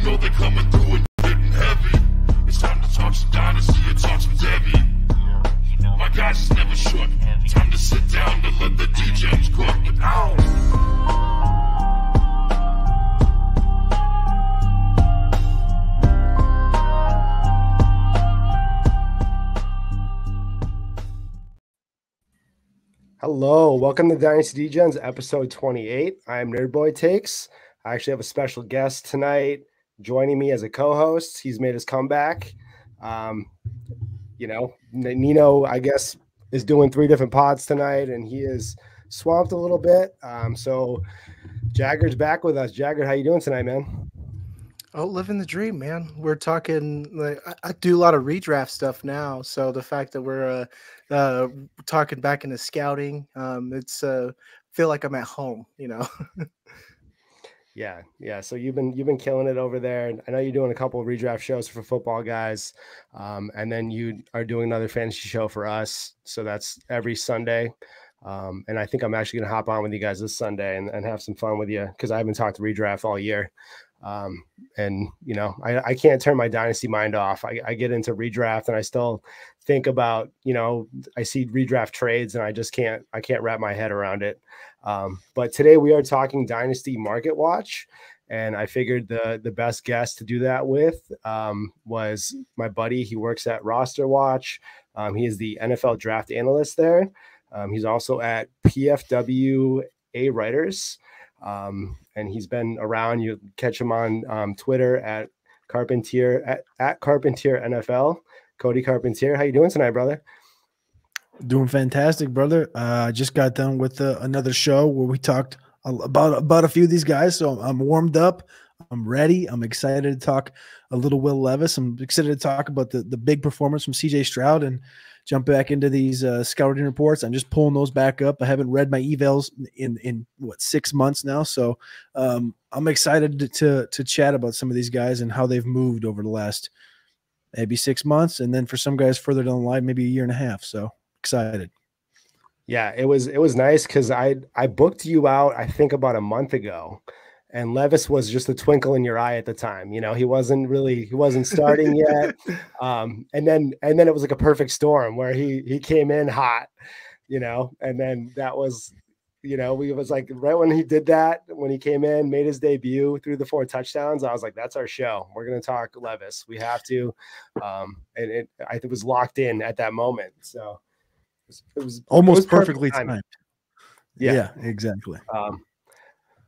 know they're coming through and getting heavy. It's time to talk some Dynasty and talk some Debbie. My guys is never shook. Time to sit down and let the Degens cook. Ow! Hello, welcome to Dynasty Degens, episode 28. I'm Nerdboy Takes. I actually have a special guest tonight joining me as a co-host. He's made his comeback. Nino, I guess, is doing 3 different pods tonight, and he is swamped a little bit. So Jagger's back with us. Jagger, how you doing tonight, man? Oh, living the dream, man. We're talking, like, I do a lot of redraft stuff now. So the fact that we're talking back into scouting, it's feel like I'm at home, you know. Yeah. So you've been killing it over there. I know you're doing a couple of redraft shows for football guys, and then you are doing another fantasy show for us. So that's every Sunday. And I think I'm actually going to hop on with you guys this Sunday and have some fun with you because I haven't talked to redraft all year. And you know, I can't turn my dynasty mind off. I get into redraft and I still think about, you know, I see redraft trades and I can't wrap my head around it. But today we are talking Dynasty Market Watch, and I figured the best guest to do that with was my buddy. He works at Roster Watch. He is the NFL draft analyst there. He's also at PFW Writers. And he's been around. You catch him on Twitter at Carpentier at Carpentier NFL. Cody Carpentier, how you doing tonight, brother? Doing fantastic, brother. I just got done with another show where we talked about a few of these guys. So I'm warmed up. I'm ready. I'm excited to talk a little Will Levis. I'm excited to talk about the big performance from CJ Stroud and jump back into these scouting reports. I'm just pulling those back up. I haven't read my evals in 6 months now. So I'm excited to chat about some of these guys and how they've moved over the last maybe 6 months. And then for some guys further down the line, maybe a year and a half. So excited. Yeah, it was nice because I booked you out, I think about a month ago. And Levis was just a twinkle in your eye at the time. You know, he wasn't starting yet. And then it was like a perfect storm where he came in hot, you know, and then that was, you know, we was like right when he did that, when he came in, made his debut, threw the 4 touchdowns. I was like, that's our show. We're going to talk Levis. We have to. And it was locked in at that moment. So it was almost perfectly timed. Yeah, exactly.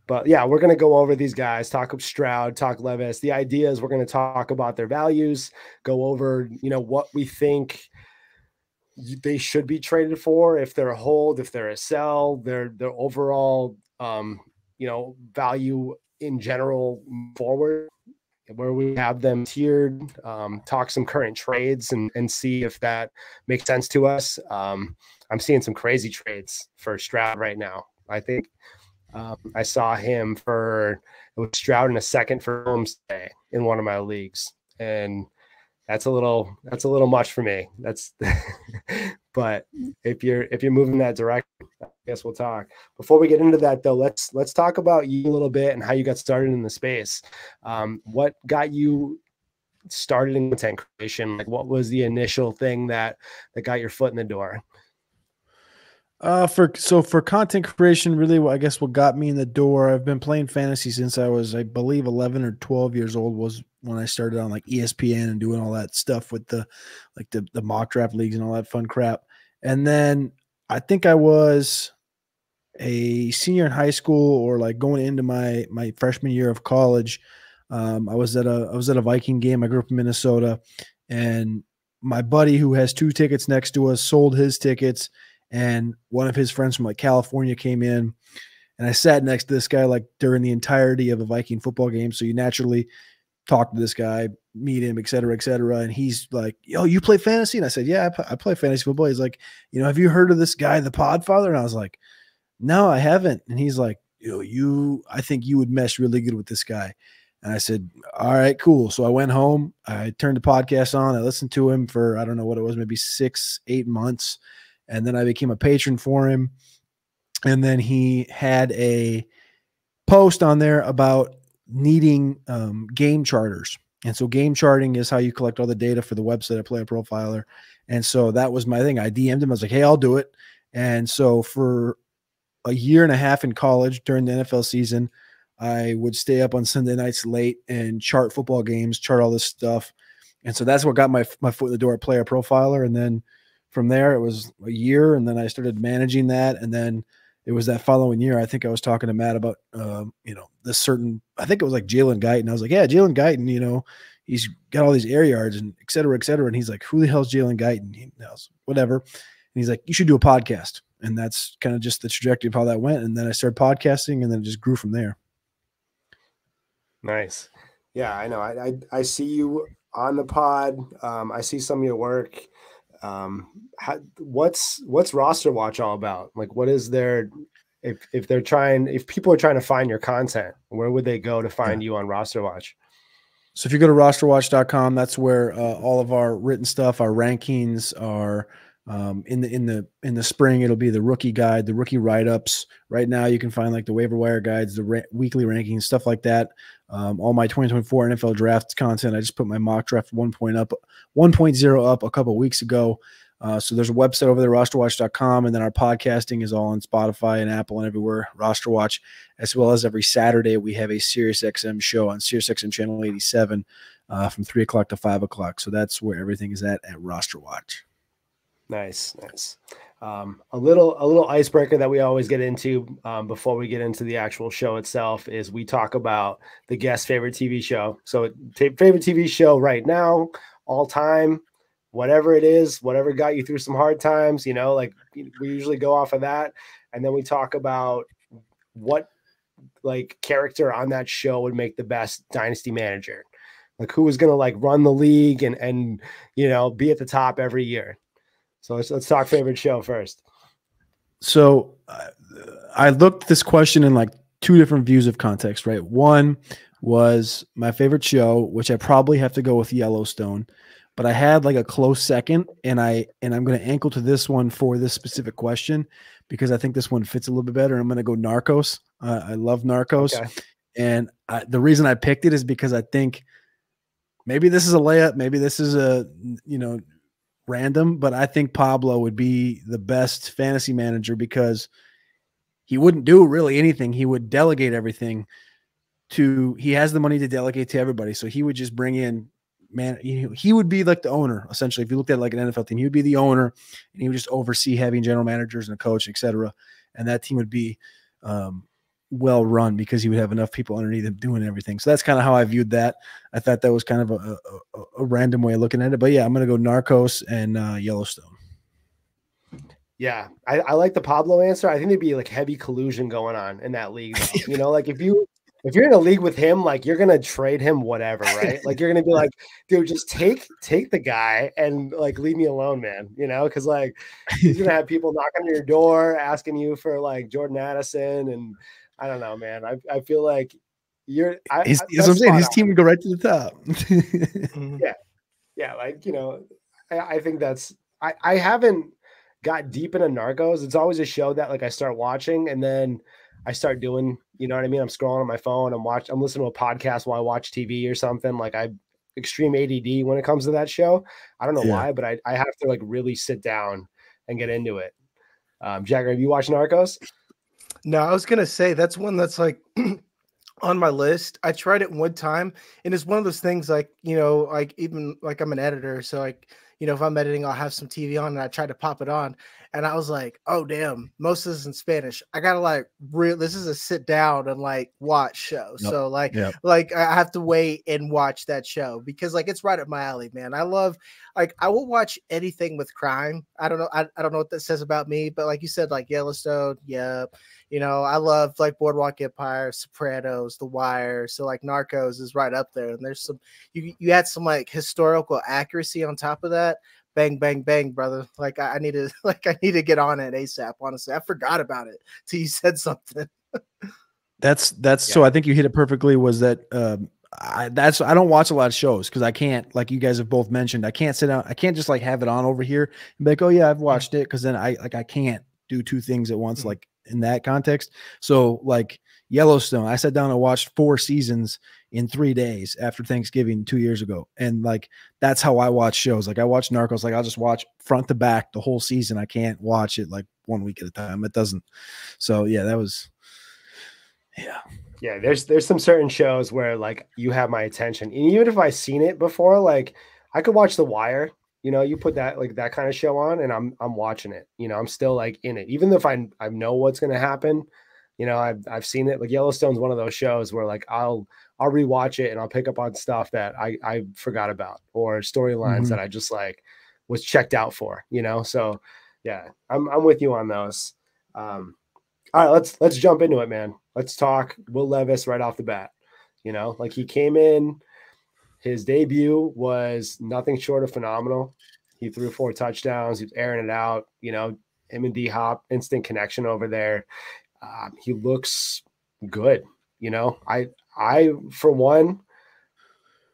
But yeah, we're going to go over these guys, talk Stroud, talk Levis. The idea is we're going to talk about their values, go over, you know, what we think they should be traded for, if they're a hold, if they're a sell, their overall, you know, value in general forward, where we have them tiered, talk some current trades and see if that makes sense to us. I'm seeing some crazy trades for Stroud right now. I think I saw him for Stroud in a second for Homestay in one of my leagues, and that's a little much for me. But if you're moving that direction, I guess we'll talk. Before we get into that though, let's talk about you a little bit and how you got started in the space. What got you started in content creation? Like, what was the initial thing that got your foot in the door? For content creation, really, I guess what got me in the door, I've been playing fantasy since I was, I believe, 11 or 12 years old was when I started on like ESPN and doing all that stuff with the mock draft leagues and all that fun crap. And then I think I was a senior in high school or like going into my freshman year of college. I was at a Viking game. I grew up in Minnesota, and my buddy who has 2 tickets next to us sold his tickets. And one of his friends from like California came in, and I sat next to this guy like during the entirety of a Viking football game. So you naturally talk to this guy, meet him, et cetera, et cetera. And he's like, "Yo, you play fantasy?" And I said, "Yeah, I play fantasy football." He's like, "You know, have you heard of this guy, the Podfather?" And I was like, "No, I haven't." And he's like, I think you would mesh really good with this guy." And I said, "All right, cool." So I went home, I turned the podcast on, I listened to him for, I don't know what it was, maybe 6-8 months. And then I became a patron for him. And then he had a post on there about needing game charters. And so game charting is how you collect all the data for the website at Player Profiler. And so that was my thing. I DM'd him. I was like, hey, I'll do it. And so for a year and a half in college during the NFL season, I would stay up on Sunday nights late and chart football games, chart all this stuff. And so that's what got my foot in the door at Player Profiler. And then from there, it was a year. And then I started managing that. And then it was that following year, I think I was talking to Matt about, this certain, I think it was like Jalen Guyton. I was like, yeah, Jalen Guyton, he's got all these air yards and et cetera, et cetera. And he's like, who the hell's Jalen Guyton? He knows, whatever. And he's like, you should do a podcast. And that's kind of just the trajectory of how that went. And then I started podcasting and then it just grew from there. Nice. Yeah, I know. I see you on the pod. I see some of your work. What's Roster Watch all about? Like, what is there? If people are trying to find your content, where would they go to find you on Roster Watch? So if you go to rosterwatch.com, that's where all of our written stuff, our rankings are. In the spring, it'll be the rookie guide, the rookie write-ups. Right now, you can find like the waiver wire guides, the weekly rankings, stuff like that. All my 2024 NFL draft content. I just put my mock draft 1.0 up a couple of weeks ago. So there's a website over there, rosterwatch.com, and then our podcasting is all on Spotify and Apple and everywhere, Roster Watch, as well as every Saturday we have a SiriusXM show on SiriusXM channel 87 from 3 o'clock to 5 o'clock. So that's where everything is at Roster Watch. Nice. A little icebreaker that we always get into before we get into the actual show itself is we talk about the guest's favorite TV show. So favorite TV show right now, all time, whatever it is, whatever got you through some hard times, like we usually go off of that. And then we talk about what like character on that show would make the best dynasty manager. Like who is going to like run the league and be at the top every year. So let's talk favorite show first. So I looked at this question in like two different views of context, right? One was my favorite show, which I probably have to go with Yellowstone, but I had like a close second, and I'm going to ankle to this one for this specific question because I think this one fits a little bit better. I'm going to go Narcos. I love Narcos. Okay. And the reason I picked it is because I think maybe this is a layup. Maybe this is a, random, but I think Pablo would be the best fantasy manager because he wouldn't do really anything. He would delegate everything he has the money to delegate to everybody. So he would just bring in, he would be like the owner, essentially. If you looked at it like an NFL team, he would be the owner and he would just oversee having general managers and a coach, etc. And that team would be well run because he would have enough people underneath him doing everything. So that's kind of how I viewed that. I thought that was kind of a random way of looking at it. But yeah, I'm going to go Narcos and Yellowstone. Yeah, I like the Pablo answer. I think there'd be like heavy collusion going on in that league. Like if you're in a league with him, like you're gonna trade him whatever, right? Like you're gonna be like, dude, just take the guy and like leave me alone, man. Because like he's gonna have people knocking on your door asking you for like Jordan Addison and I don't know, man. I feel like his team would go right to the top. Yeah. Like, I think that's, I haven't got deep into Narcos. It's always a show that like I start watching and then I start doing, you know what I mean? I'm scrolling on my phone. I'm listening to a podcast while I watch TV or something. Like I extreme ADD when it comes to that show. I don't know why, but I have to like really sit down and get into it. Jagger, have you watched Narcos? No, I was going to say that's one that's like on my list. I tried it one time and it's one of those things like, like even like I'm an editor. So like, if I'm editing, I'll have some TV on and I try to pop it on. And I was like, oh, damn, most of this is in Spanish. I got to like this is a sit down and like watch show. Yep. So like I have to wait and watch that show because like it's right up my alley, man. I love like I will watch anything with crime. I don't know. I don't know what that says about me, but like you said, like Yellowstone. Yeah. I love like Boardwalk Empire, Sopranos, The Wire. So like Narcos is right up there. And there's some, you add some like historical accuracy on top of that. Bang, bang, bang, brother. Like I need to get on it ASAP. Honestly, I forgot about it till you said something. That's so I think you hit it perfectly. Was that I don't watch a lot of shows because I can't, like you guys have both mentioned, I can't sit down. I can't just like have it on over here and be like, oh yeah, I've watched it. Cause then I can't do two things at once, like in that context. So like, Yellowstone. I sat down and watched 4 seasons in 3 days after Thanksgiving 2 years ago. And like, that's how I watch shows. Like I watch Narcos, like I'll just watch front to back the whole season. I can't watch it like 1 week at a time. It doesn't. So yeah, that was, yeah. Yeah, there's some certain shows where like you have my attention. And even if I've seen it before, like I could watch The Wire, you know, you put that like that kind of show on and I'm watching it. You know, I'm still like in it. Even if I know what's gonna happen, you know, I've seen it. Like Yellowstone's one of those shows where like I'll rewatch it and I'll pick up on stuff that I forgot about or storylines that I just like was checked out for, you know. So yeah, I'm with you on those. All right, let's jump into it, man. Let's talk Will Levis right off the bat. You know, like he came in, his debut was nothing short of phenomenal. He threw 4 touchdowns. He was airing it out. You know, him and D-Hop, instant connection over there. He looks good. You know, I for one,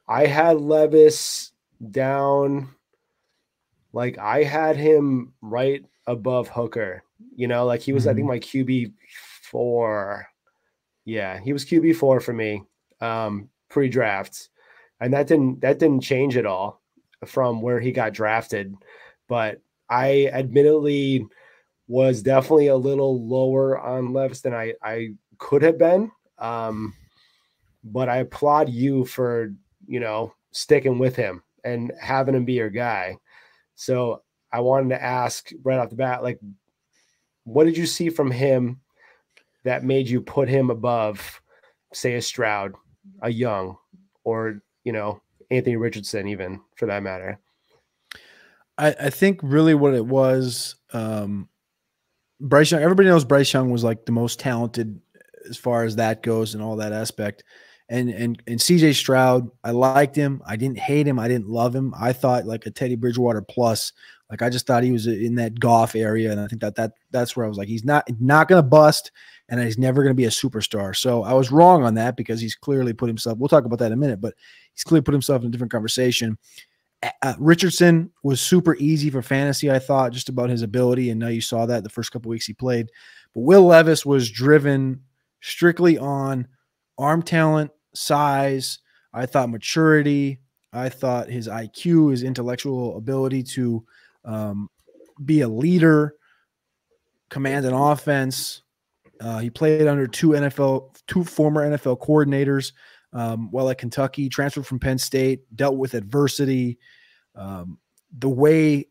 I had Levis down. Like I had him right above Hooker. You know, like he was, I think my QB4. Yeah, he was QB4 for me pre-draft. And that didn't change at all from where he got drafted. But I admittedly was definitely a little lower on Levis than I could have been. But I applaud you for, you know, sticking with him and having him be your guy. So I wanted to ask right off the bat, like, what did you see from him that made you put him above, say, a Stroud, a Young, or, you know, Anthony Richardson, even for that matter? I think really what it was, Bryce Young, everybody knows Bryce Young was like the most talented as far as that goes and all that aspect. And CJ Stroud, I liked him. I didn't hate him. I didn't love him. I thought like a Teddy Bridgewater plus. Like I just thought he was in that Goff area, and I think that's where I was like, he's not going to bust, and he's never going to be a superstar. So I was wrong on that because he's clearly put himself. We'll talk about that in a minute, but he's clearly put himself in a different conversation. Richardson was super easy for fantasy, I thought, just about his ability, and now you saw that the first couple weeks he played. But Will Levis was driven strictly on arm talent, size. I thought maturity. I thought his IQ, his intellectual ability to be a leader, command an offense. He played under two former NFL coordinators while at Kentucky, transferred from Penn State, dealt with adversity. The way,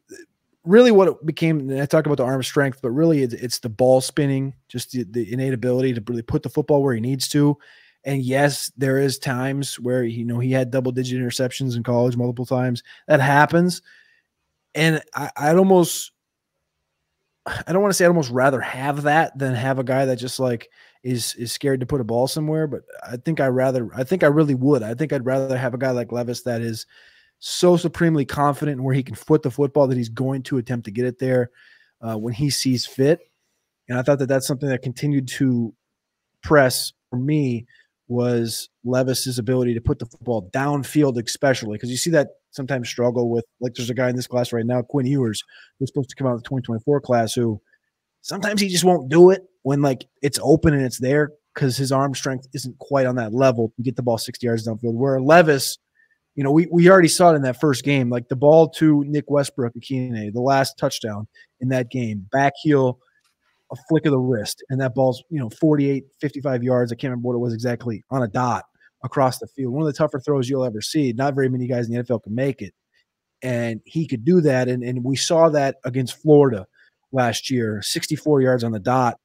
really what it became, and I talk about the arm strength, but really it's the ball spinning, just the innate ability to really put the football where he needs to. And yes, there is times where, you know, he had double-digit interceptions in college multiple times. That happens. And I'd almost, I don't want to say I'd almost rather have that than have a guy that just like is scared to put a ball somewhere. But I think I really would. I think I'd rather have a guy like Levis that is so supremely confident in where he can foot the football that he's going to attempt to get it there when he sees fit. And I thought that that's something that continued to press for me was Levis's ability to put the football downfield, especially because you see that sometimes struggle with, like, there's a guy in this class right now, Quinn Ewers, who's supposed to come out of the 2024 class, who sometimes he just won't do it when like it's open and it's there because his arm strength isn't quite on that level to get the ball 60 yards downfield. Where Levis, you know, we already saw it in that first game, like the ball to Nick Westbrook, the last touchdown in that game, back heel, a flick of the wrist, and that ball's, you know, 48, 55 yards. I can't remember what it was exactly, on a dot across the field. One of the tougher throws you'll ever see. Not very many guys in the NFL can make it. And he could do that. And we saw that against Florida last year, 64 yards on the dot,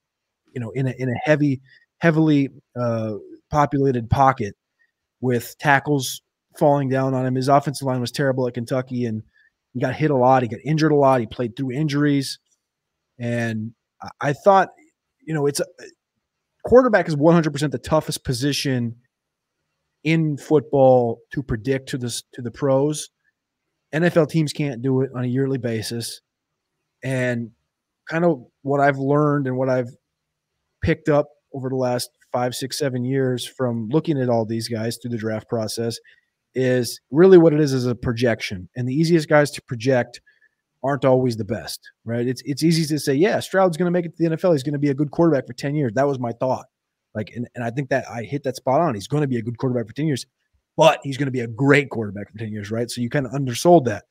you know, in a heavily populated pocket with tackles falling down on him. His offensive line was terrible at Kentucky, and he got hit a lot. He got injured a lot. He played through injuries. And I thought, you know, quarterback is 100% the toughest position in football to predict to the pros. NFL teams can't do it on a yearly basis. And kind of what I've learned and what I've picked up over the last 5, 6, 7 years from looking at all these guys through the draft process is really what it is a projection. And the easiest guys to project aren't always the best, right? It's easy to say, yeah, Stroud's going to make it to the NFL. He's going to be a good quarterback for 10 years. That was my thought. Like, and I think that I hit that spot on. He's going to be a good quarterback for 10 years, but he's going to be a great quarterback for 10 years, right? So you kind of undersold that.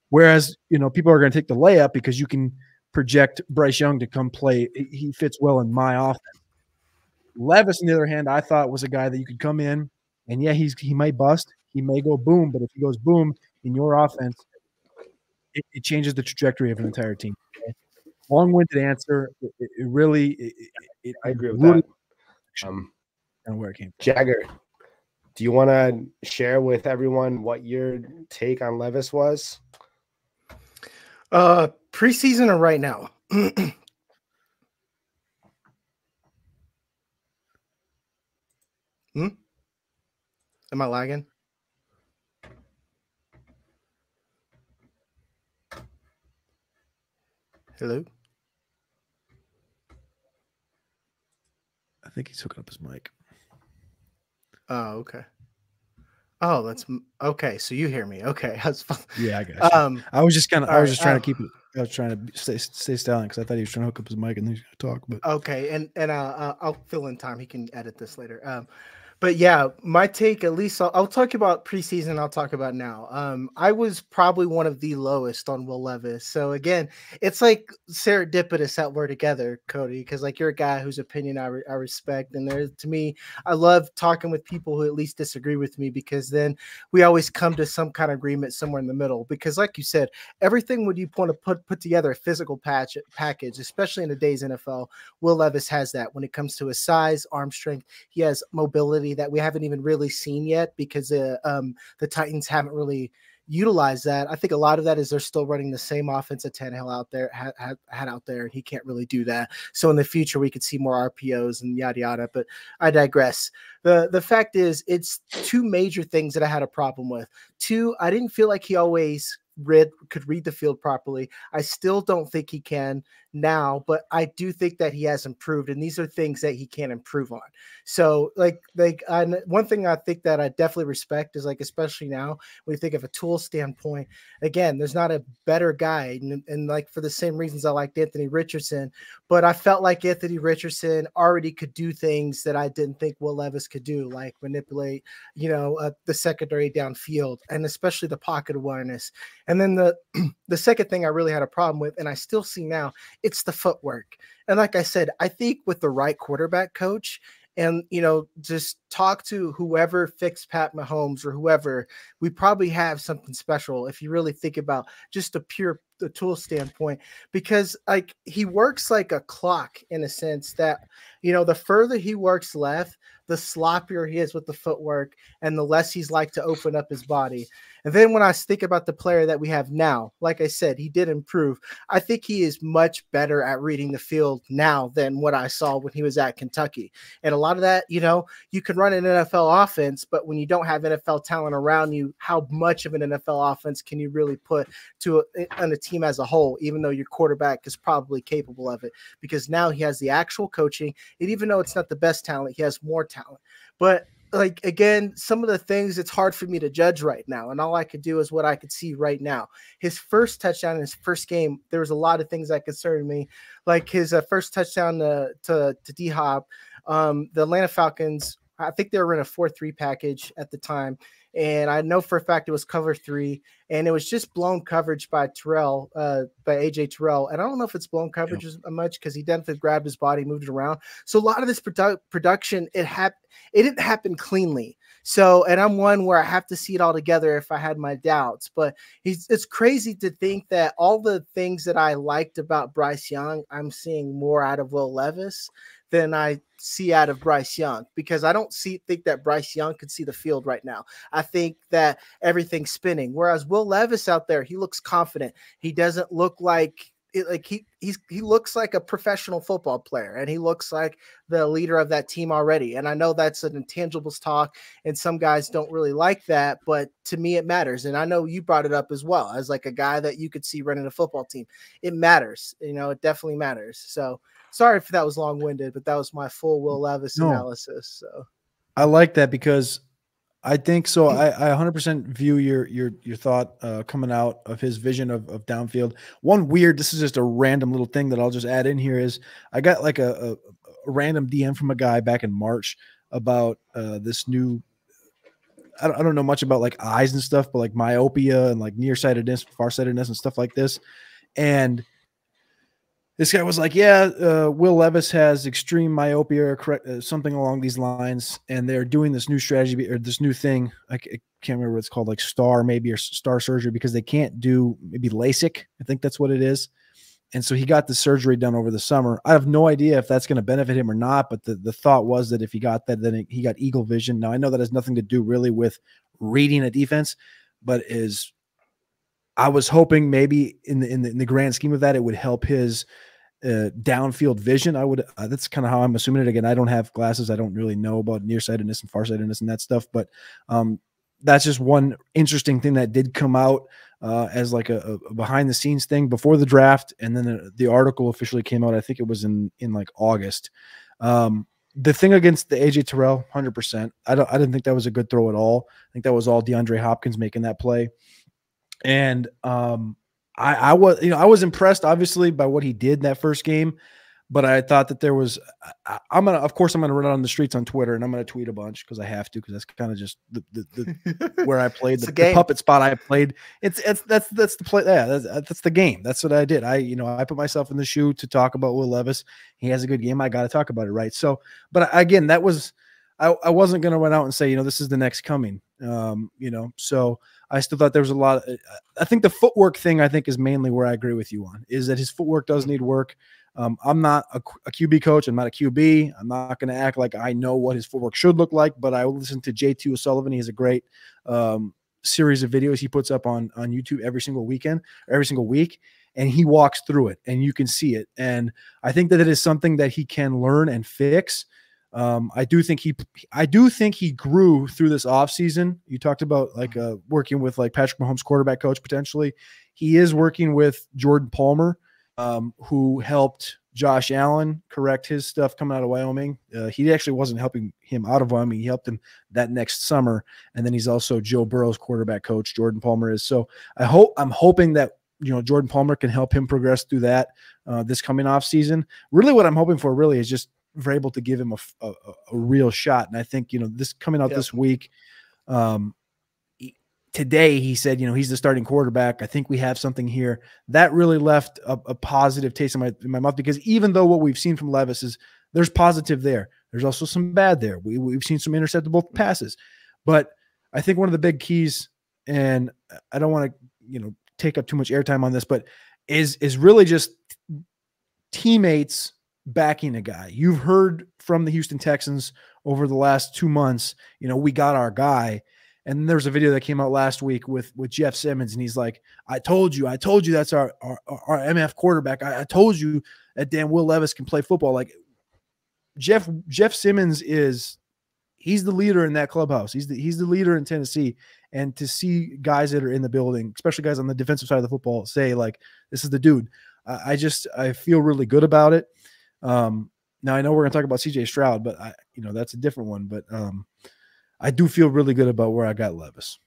Whereas, people are going to take the layup because you can project Bryce Young to come play. He fits well in my offense. Levis, on the other hand, I thought was a guy that you could come in and he might bust. He may go boom, but if he goes boom in your offense, it changes the trajectory of an entire team. Okay? Long-winded answer. It really I agree with really that. And where it came from. Jagger, do you want to share with everyone what your take on Levis was? Preseason or right now? Am I lagging? Hello? I think he's hooking up his mic. Oh, okay. Oh, that's okay. So you hear me? Okay, that's fine. Yeah, I got you. I was just trying to keep it. I was trying to stay silent because I thought he was trying to hook up his mic and then he's going to talk. But okay, and I'll fill in time. He can edit this later. But yeah, my take, at least I'll talk about preseason. I'll talk about now. I was probably one of the lowest on Will Levis. So again, it's like serendipitous that we're together, Cody, because like you're a guy whose opinion I respect. And to me, I love talking with people who at least disagree with me, because then we always come to some kind of agreement somewhere in the middle. Because like you said, everything when you want to put together a physical package, especially in today's NFL, Will Levis has that when it comes to his size, arm strength. He has mobility that we haven't even really seen yet, because the Titans haven't really utilized that. I think a lot of that is they're still running the same offense that Tannehill out there had out there, and he can't really do that. So in the future, we could see more RPOs and yada yada. But I digress. The fact is, it's two major things that I had a problem with. Two, I didn't feel like he always could read the field properly. I still don't think he can now, but I do think that he has improved, and these are things that he can improve on. So one thing I think that I definitely respect is, like, especially now when you think of a tool standpoint, again, there's not a better guy, and like for the same reasons I liked Anthony Richardson, but I felt like Anthony Richardson already could do things that I didn't think Will Levis could do, like manipulate, the secondary downfield, and especially the pocket awareness. And then the second thing I really had a problem with, and I still see now, it's the footwork. And like I said, I think with the right quarterback coach, and, just talk to whoever fixed Pat Mahomes or whoever, we probably have something special if you really think about just the tool standpoint, because like he works like a clock in a sense that, the further he works left, the sloppier he is with the footwork and the less he's like to open up his body. And then when I think about the player that we have now, like I said, he did improve. I think he is much better at reading the field now than what I saw when he was at Kentucky. And a lot of that, you can run an NFL offense, but when you don't have NFL talent around you, how much of an NFL offense can you really put on a team as a whole, even though your quarterback is probably capable of it? Because now he has the actual coaching, and even though it's not the best talent, he has more talent. But like, again, some of the things it's hard for me to judge right now, and all I could do is what I could see right now. His first touchdown in his first game, there was a lot of things that concerned me, like his first touchdown to D-Hop. The Atlanta Falcons, I think they were in a 4-3 package at the time, and I know for a fact it was cover 3, and it was just blown coverage by AJ Terrell. And I don't know if it's blown coverage as much, because he definitely grabbed his body, moved it around. So a lot of this production, it didn't happen cleanly. So, and I'm one where I have to see it all together if I had my doubts. But it's crazy to think that all the things that I liked about Bryce Young, I'm seeing more out of Will Levis than I see out of Bryce Young, because I don't think that Bryce Young could see the field right now. I think that everything's spinning. Whereas Will Levis out there, he looks confident. He doesn't look like he looks like a professional football player, and he looks like the leader of that team already. And I know that's an intangibles talk, and some guys don't really like that, but to me it matters. And I know you brought it up as well, as like a guy that you could see running a football team. It matters, it definitely matters. So sorry if that was long-winded, but that was my full Will Levis analysis. So I like that, because I think so. I 100% view your thought coming out of his vision of downfield. This is just a random little thing that I'll just add in here, is I got like a random DM from a guy back in March about this new. I don't know much about like eyes and stuff, but like myopia and like nearsightedness, farsightedness, and stuff like this. And this guy was like, yeah, Will Levis has extreme myopia or something along these lines. And they're doing this new strategy or this new thing. I can't remember what it's called, like STAR maybe, or STAR surgery, because they can't do maybe LASIK. I think that's what it is. And so he got the surgery done over the summer. I have no idea if that's going to benefit him or not, but the thought was that if he got that, then he got eagle vision. Now, I know that has nothing to do really with reading a defense, but I was hoping maybe in the grand scheme of that, it would help his downfield vision. That's kind of how I'm assuming it. Again, I don't have glasses. I don't really know about nearsightedness and farsightedness and that stuff, but that's just one interesting thing that did come out as like a behind the scenes thing before the draft. And then the article officially came out. I think it was in like August. The thing against the AJ Terrell, 100%. I didn't think that was a good throw at all. I think that was all DeAndre Hopkins making that play. And I was impressed obviously by what he did in that first game, but I thought that there was, of course I'm going to run out on the streets on Twitter and I'm going to tweet a bunch because I have to, because that's kind of just the where I played the puppet spot I played. That's the play. Yeah, that's the game. That's what I did. I put myself in the shoe to talk about Will Levis. He has a good game. I got to talk about it. Right. So, but again, that was, I wasn't going to run out and say, this is the next coming, so I still thought there was a lot. I think the footwork thing, I think, is mainly where I agree with you on, is that his footwork does need work. I'm not a QB coach. I'm not a QB. I'm not going to act like I know what his footwork should look like, but I will listen to J2 O'Sullivan. He has a great series of videos he puts up on YouTube every single week, and he walks through it, and you can see it. And I think that it is something that he can learn and fix. I do think he grew through this offseason. You talked about like working with like Patrick Mahomes, quarterback coach, potentially. He is working with Jordan Palmer, who helped Josh Allen correct his stuff coming out of Wyoming. He actually wasn't helping him out of Wyoming. He helped him that next summer. And then he's also Joe Burrow's quarterback coach, Jordan Palmer is. So I'm hoping that, Jordan Palmer can help him progress through that this coming off season. Really what I'm hoping for really is just we're able to give him a real shot. And I think, this coming out this week, today he said, he's the starting quarterback. I think we have something here that really left a positive taste in my mouth, because even though what we've seen from Levis is there's positive there, there's also some bad there. We've seen some interceptable passes, but I think one of the big keys, and I don't want to, take up too much airtime on this, but is really just teammates backing a guy. You've heard from the Houston Texans over the last 2 months, we got our guy. And there's a video that came out last week with Jeff Simmons, and he's like, I told you that's our MF quarterback. I told you that damn Will Levis can play football. Like Jeff Simmons he's the leader in that clubhouse. He's the leader in Tennessee. And to see guys that are in the building, especially guys on the defensive side of the football, say like, this is the dude. I feel really good about it. Now I know we're going to talk about CJ Stroud, but that's a different one, but I do feel really good about where I got Levis.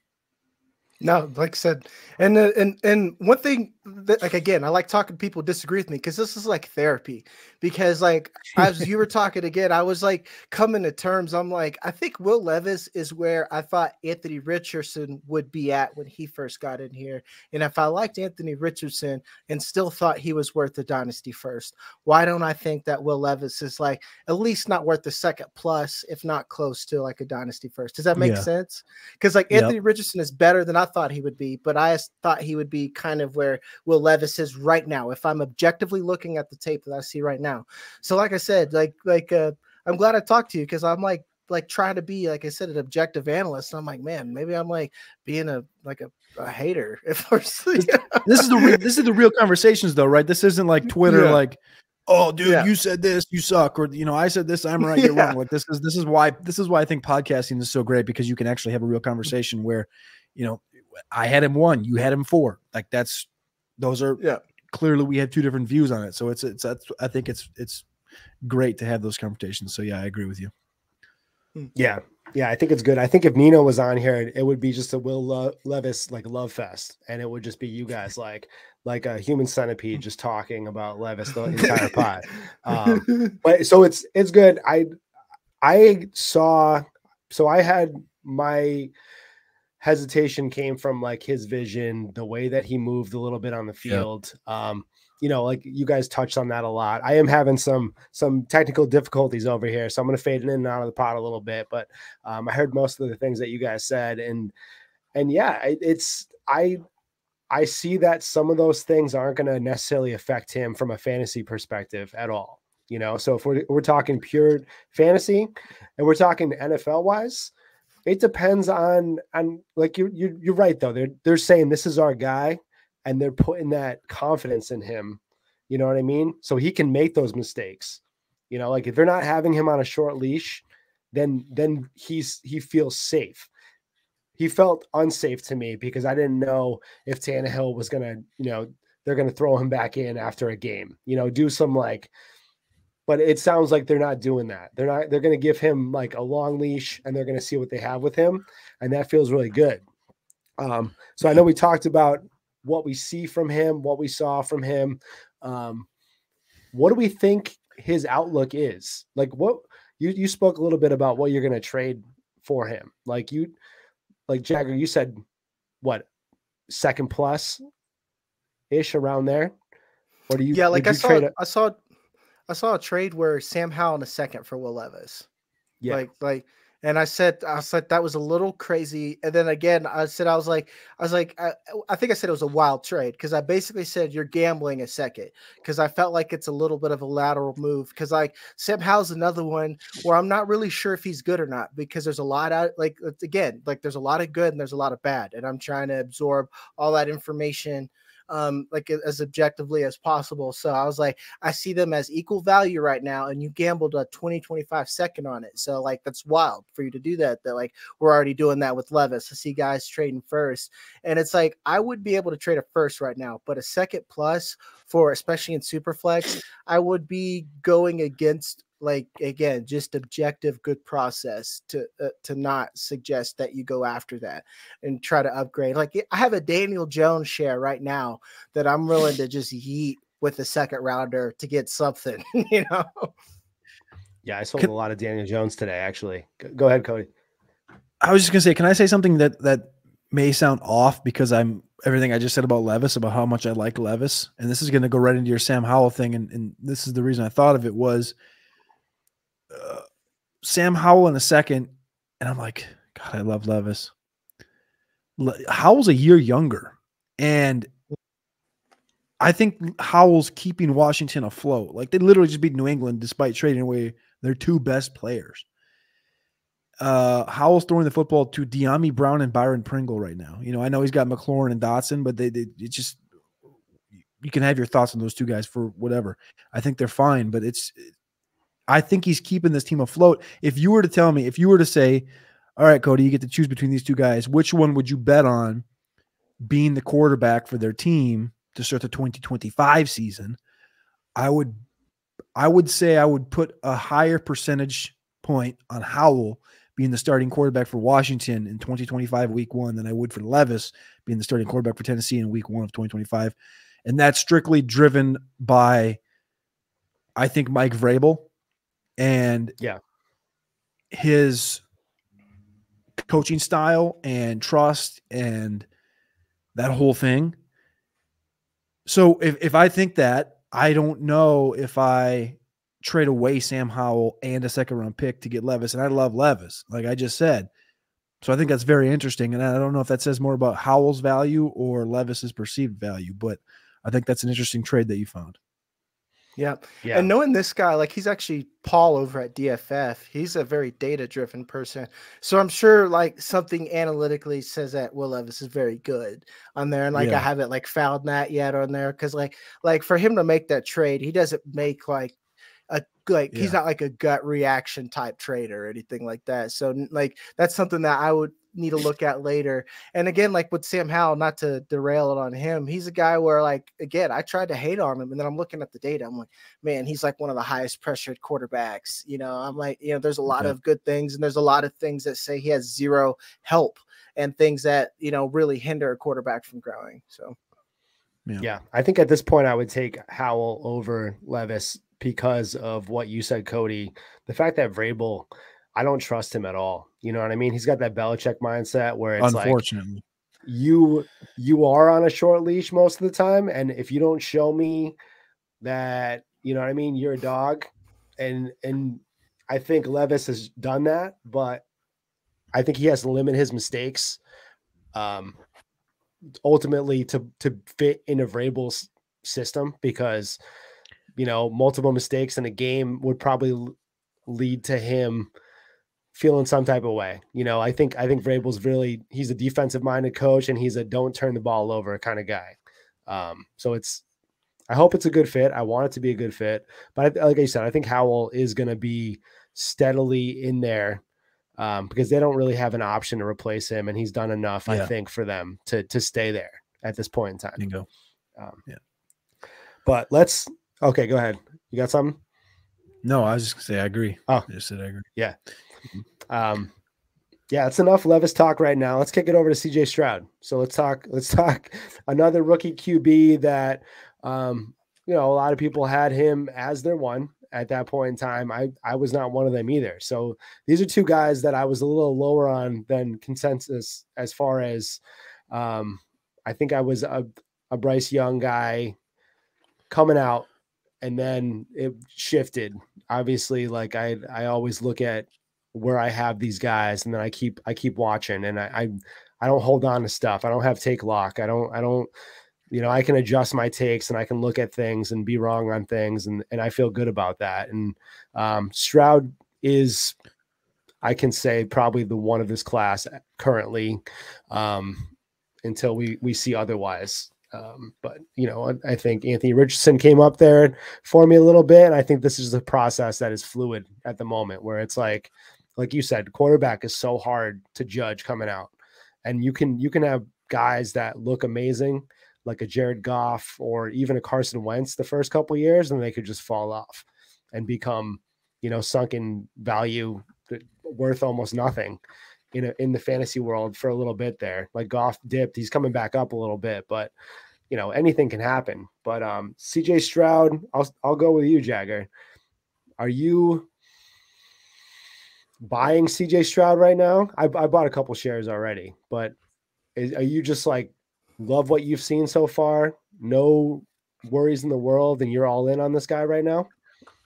No, like I said, and one thing that, like, again, I like talking to people who disagree with me, because this is like therapy. Because like as you were talking again, I was like coming to terms. I'm like, I think Will Levis is where I thought Anthony Richardson would be at when he first got in here. And if I liked Anthony Richardson and still thought he was worth the dynasty first, why don't I think that Will Levis is like at least not worth the second plus, if not close to like a dynasty first? Does that make sense? Because like Anthony Richardson is better than I thought he would be, but I thought he would be kind of where Will Levis is right now, if I'm objectively looking at the tape that I see right now. So like I said, I'm glad I talked to you, because I'm like trying to be, like I said, an objective analyst. And I'm like, man, maybe I'm like being a hater. This is the real conversations though, right? This isn't like Twitter, like, oh dude, you said this, you suck, or I said this, I'm right, you're wrong. Like this is why I think podcasting is so great, because you can actually have a real conversation where, I had him 1, you had him 4. Like those are clearly we had 2 different views on it. So I think it's great to have those conversations. So yeah, I agree with you. Yeah, I think it's good. I think if Nino was on here, it would be just a Will Levis like love fest, and it would just be you guys like like a human centipede just talking about Levis the entire pod. But so it's good. I saw, so I had my hesitation came from like his vision, the way that he moved a little bit on the field. You know, like you guys touched on that a lot. I am having some technical difficulties over here, so I'm going to fade in and out of the pod a little bit, but I heard most of the things that you guys said. And yeah, I see that some of those things aren't going to necessarily affect him from a fantasy perspective at all. You know, so if we're talking pure fantasy and we're talking NFL wise, it depends on like you're right though. They're saying this is our guy, and they're putting that confidence in him. You know what I mean? So he can make those mistakes. You know, like if they're not having him on a short leash, then he feels safe. He felt unsafe to me because I didn't know if Tannehill was gonna, you know, they're gonna throw him back in after a game. You know, do some like. But it sounds like they're not doing that. They're going to give him like a long leash, and they're going to see what they have with him. And that feels really good. So I know we talked about what we see from him, what we saw from him. What do we think his outlook is? Like what you spoke a little bit about what you're going to trade for him. Like Jagger, you said what, second plus ish around there? Or do you, yeah, like I saw a trade where Sam Howell in a second for Will Levis. Yeah. And I said that was a little crazy. And then again, I think I said it was a wild trade because I basically said you're gambling a second because I felt like it's a little bit of a lateral move because like Sam Howell's another one where I'm not really sure if he's good or not because there's a lot of there's a lot of good and there's a lot of bad, and I'm trying to absorb all that information like as objectively as possible. So I was like, I see them as equal value right now, and you gambled a 20-25 second on it. So like that's wild for you to do that. That like we're already doing that with Levis. I see guys trading first, and it's like I would be able to trade a first right now, but a second plus for especially in Superflex, I would be going against like again just objective good process to not suggest that you go after that and try to upgrade. Like I have a Daniel Jones share right now that I'm willing to just yeet with a second rounder to get something, you know. Yeah, I sold a lot of Daniel Jones today actually. Go ahead, Cody. I was just gonna say, can I say something that may sound off because I'm everything I just said about Levis, about how much I like Levis, and this is gonna go right into your Sam Howell thing, and this is the reason I thought of it was Sam Howell in a second, and I'm like, God, I love Levis. Howell's a year younger, and I think Howell's keeping Washington afloat. Like they literally just beat New England despite trading away their two best players. Howell's throwing the football to De'Ami Brown and Byron Pringle right now. You know, I know he's got McLaurin and Dotson, but it just you can have your thoughts on those two guys for whatever. I think they're fine, but I think he's keeping this team afloat. If you were to say, all right, Cody, you get to choose between these two guys, which one would you bet on being the quarterback for their team to start the 2025 season? I would say I would put a higher percentage point on Howell being the starting quarterback for Washington in 2025 week 1 than I would for Levis being the starting quarterback for Tennessee in week 1 of 2025. And that's strictly driven by, I think, Mike Vrabel and his coaching style and trust and that whole thing. So if I think that, I don't know if I trade away Sam Howell and a second-round pick to get Levis, and I love Levis, like I just said. So I think that's very interesting, and I don't know if that says more about Howell's value or Levis's perceived value, but I think that's an interesting trade that you found. Yeah. And knowing this guy, like he's actually Paul over at DFF, he's a very data-driven person. So I'm sure like something analytically says that Will Levis is very good on there. And like I haven't like found that yet on there. Cause like for him to make that trade, he doesn't make he's not like a gut reaction type trader or anything like that. So like that's something that I would need to look at later. And again, like with Sam Howell, not to derail it on him, he's a guy where like, again, I tried to hate on him and then I'm looking at the data. I'm like, man, he's like one of the highest pressured quarterbacks. You know, I'm like, you know, there's a lot of good things and there's a lot of things that say he has zero help and things that, you know, really hinder a quarterback from growing. So. Yeah, I think at this point I would take Howell over Levis because of what you said, Cody. The fact that Vrabel, I don't trust him at all. You know what I mean? He's got that Belichick mindset where it's like Unfortunately. you are on a short leash most of the time, and if you don't show me that, you know what I mean, you're a dog, and I think Levis has done that, but I think he has to limit his mistakes. Ultimately to fit into Vrabel's system, because multiple mistakes in a game would probably lead to him feeling some type of way. I think Vrabel's he's a defensive minded coach, and he's a don't turn the ball over kind of guy. So I hope it's a good fit. I want it to be a good fit, but like I said, I think Howell is going to be steadily in there, because they don't really have an option to replace him, and he's done enough, I think, for them to stay there at this point in time. Bingo. But okay, go ahead. You got something? No, I was just gonna say I agree. Oh, I just said I agree. Yeah. Yeah, it's enough Levis talk right now. Let's kick it over to CJ Stroud. So let's talk another rookie QB that a lot of people had him as their one at that point in time. I was not one of them either. So these are two guys that I was a little lower on than consensus, as far as I think I was a Bryce Young guy coming out, and then it shifted. Obviously, like I always look at where I have these guys, and then I keep watching, and I don't hold on to stuff. I don't have take lock. I don't I can adjust my takes, and I can look at things and be wrong on things. And I feel good about that. And Stroud is, I can say, probably the one of his class currently, until we see otherwise. But I think Anthony Richardson came up there for me a little bit. And I think this is a process that is fluid at the moment, where it's like you said, quarterback is so hard to judge coming out, and you can have guys that look amazing, like a Jared Goff or even a Carson Wentz the first couple of years, and they could just fall off and become, sunken value, worth almost nothing in the fantasy world for a little bit there. Like Goff dipped, he's coming back up a little bit, but anything can happen. But CJ Stroud, I'll go with you, Jagger. Are you buying CJ Stroud right now? I bought a couple shares already, but are you just like, love what you've seen so far, no worries in the world, and you're all in on this guy right now?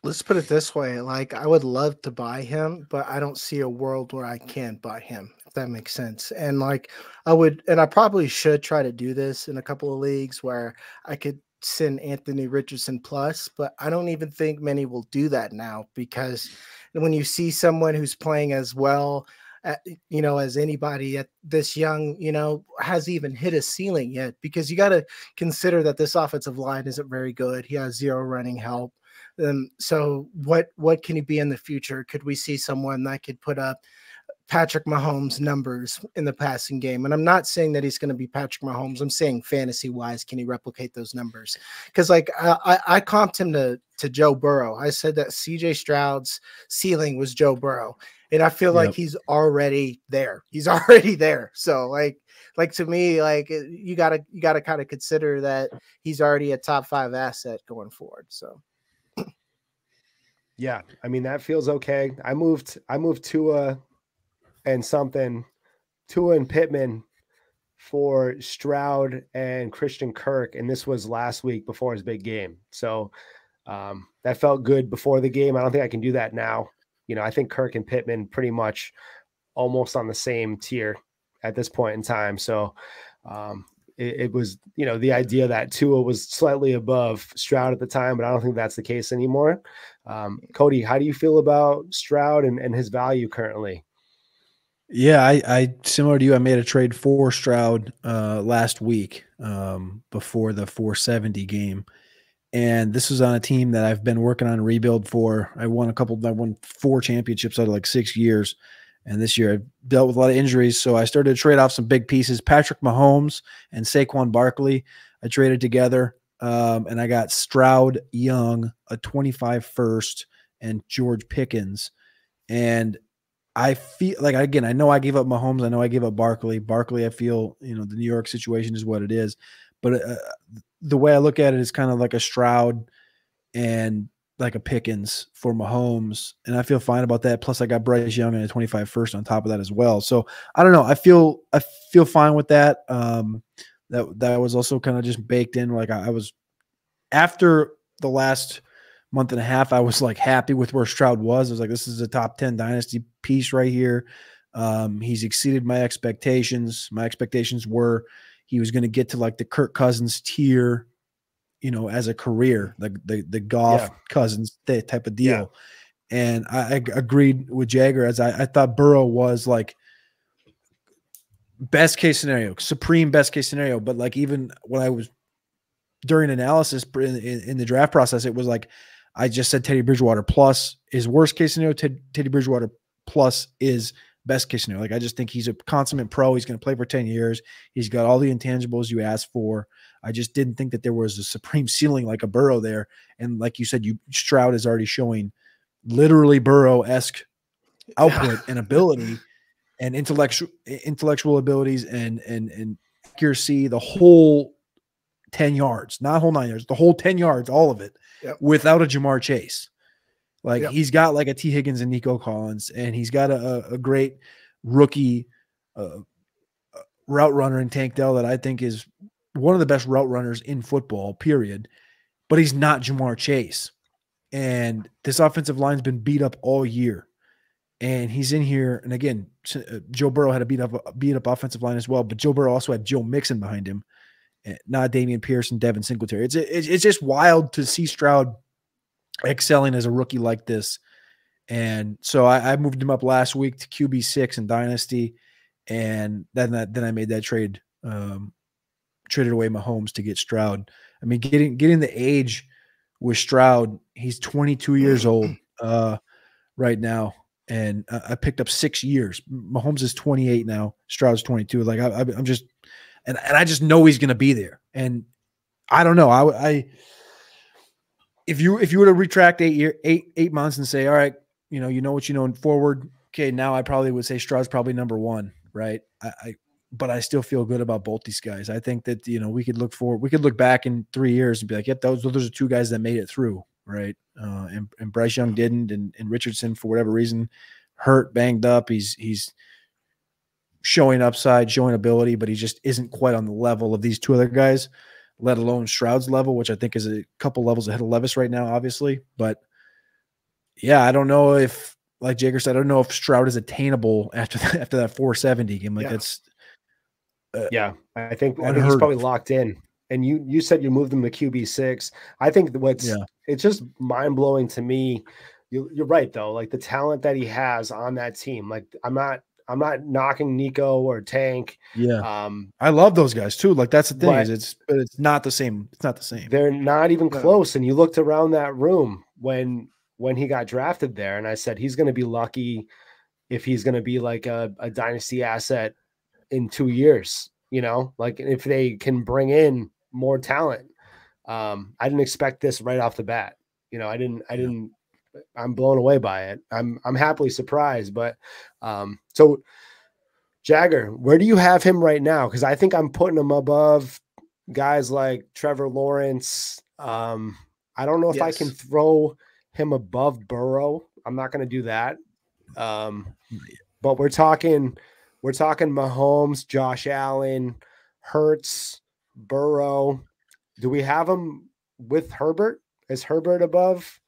Let's put it this way. Like, I would love to buy him, but I don't see a world where I can't buy him, if that makes sense. And like, I probably should try to do this in a couple of leagues where I could send Anthony Richardson plus, but I don't even think many will do that now, because when you see someone who's playing as well, as anybody at this young, has even hit a ceiling yet, because you got to consider that this offensive line isn't very good. He has zero running help. So what can he be in the future? Could we see someone that could put up Patrick Mahomes numbers in the passing game? And I'm not saying that he's going to be Patrick Mahomes. I'm saying fantasy wise, can he replicate those numbers? Because like I comped him to Joe Burrow. I said that CJ Stroud's ceiling was Joe Burrow. And I feel like he's already there. He's already there. So like to me, like you gotta kind of consider that he's already a top 5 asset going forward. So yeah, I mean, that feels okay. I moved Tua and Pittman for Stroud and Christian Kirk, and this was last week before his big game. So that felt good before the game. I don't think I can do that now. I think Kirk and Pittman pretty much almost on the same tier at this point in time. So it was, the idea that Tua was slightly above Stroud at the time, but I don't think that's the case anymore. Cody, how do you feel about Stroud and his value currently? Yeah, I similar to you, I made a trade for Stroud last week before the 470 game. And this was on a team that I've been working on a rebuild for. I won 4 championships out of like 6 years. And this year I dealt with a lot of injuries. So I started to trade off some big pieces. Patrick Mahomes and Saquon Barkley, I traded together. And I got Stroud, Young, a 25 first, and George Pickens. And I feel like, again, I know I gave up Mahomes. I know I gave up Barkley. I feel, the New York situation is what it is. But the way I look at it is kind of like a Stroud and like a Pickens for Mahomes, and I feel fine about that. Plus, I got Bryce Young and a 25 first on top of that as well. So I don't know. I feel fine with that. That was also kind of just baked in. Like I was after the last month and a half, I was like happy with where Stroud was. I was like, this is a top 10 dynasty piece right here. He's exceeded my expectations. My expectations were he was going to get to like the Kirk Cousins tier, you know, as a career, like the Goff Cousins type of deal. Yeah. And I agreed with Jagger as I thought Burrow was like best case scenario, supreme best case scenario. But like even when I was during analysis in the draft process, it was like I just said Teddy Bridgewater plus is worst case scenario. Teddy Bridgewater plus is best case scenario. Like I just think he's a consummate pro. He's going to play for 10 years. He's got all the intangibles you asked for. I just didn't think that there was a supreme ceiling like a Burrow there. And like you said, Stroud is already showing literally Burrow-esque output and ability and intellectual abilities and accuracy, the whole 10 yards, not whole 9 yards, the whole 10 yards, all of it, without a Jamar Chase. Like he's got like a T. Higgins and Nico Collins, and he's got a great rookie route runner in Tank Dell that I think is one of the best route runners in football, period. But he's not Jamar Chase. And this offensive line's been beat up all year. And he's in here. And again, Joe Burrow had a beat up offensive line as well, but Joe Burrow also had Joe Mixon behind him, not Damian Pierce and Devin Singletary. It's just wild to see Stroud excelling as a rookie like this. And so I moved him up last week to QB6 in Dynasty. And then I made that trade, traded away Mahomes to get Stroud. I mean, getting the age with Stroud, he's 22 years old right now. And I picked up 6 years. Mahomes is 28 now. Stroud's 22. Like I'm just, and I just know he's going to be there. And I don't know. If you were to retract 8 months and say, all right, you know what you know in forward. Okay, now I probably would say Stroud's probably number one, right? But I still feel good about both these guys. I think that we could look back in 3 years and be like, yep, those are two guys that made it through, right? And Bryce Young didn't, and Richardson for whatever reason hurt, banged up. He's showing upside, showing ability, but he just isn't quite on the level of these two other guys, let alone Stroud's level, which I think is a couple levels ahead of Levis right now, obviously. But yeah, I don't know if, like Jagger said, I don't know if Stroud is attainable after that 470 game. Like it's I think he's probably locked in. And you said you moved him to QB6. I think it's just mind blowing to me. You're right though. Like the talent that he has on that team. Like I'm not knocking Nico or Tank. Yeah. I love those guys too. Like that's the thing but it's not the same. It's not the same. They're not even close. And you looked around that room when he got drafted there, and I said he's going to be lucky if he's going to be like a dynasty asset in 2 years. Like if they can bring in more talent. I didn't expect this right off the bat. I'm blown away by it. I'm happily surprised, but so Jagger, where do you have him right now? Because I think I'm putting him above guys like Trevor Lawrence. I don't know if I can throw him above Burrow. I'm not going to do that. But we're talking Mahomes, Josh Allen, Hurts, Burrow. Do we have him with Herbert? Is Herbert above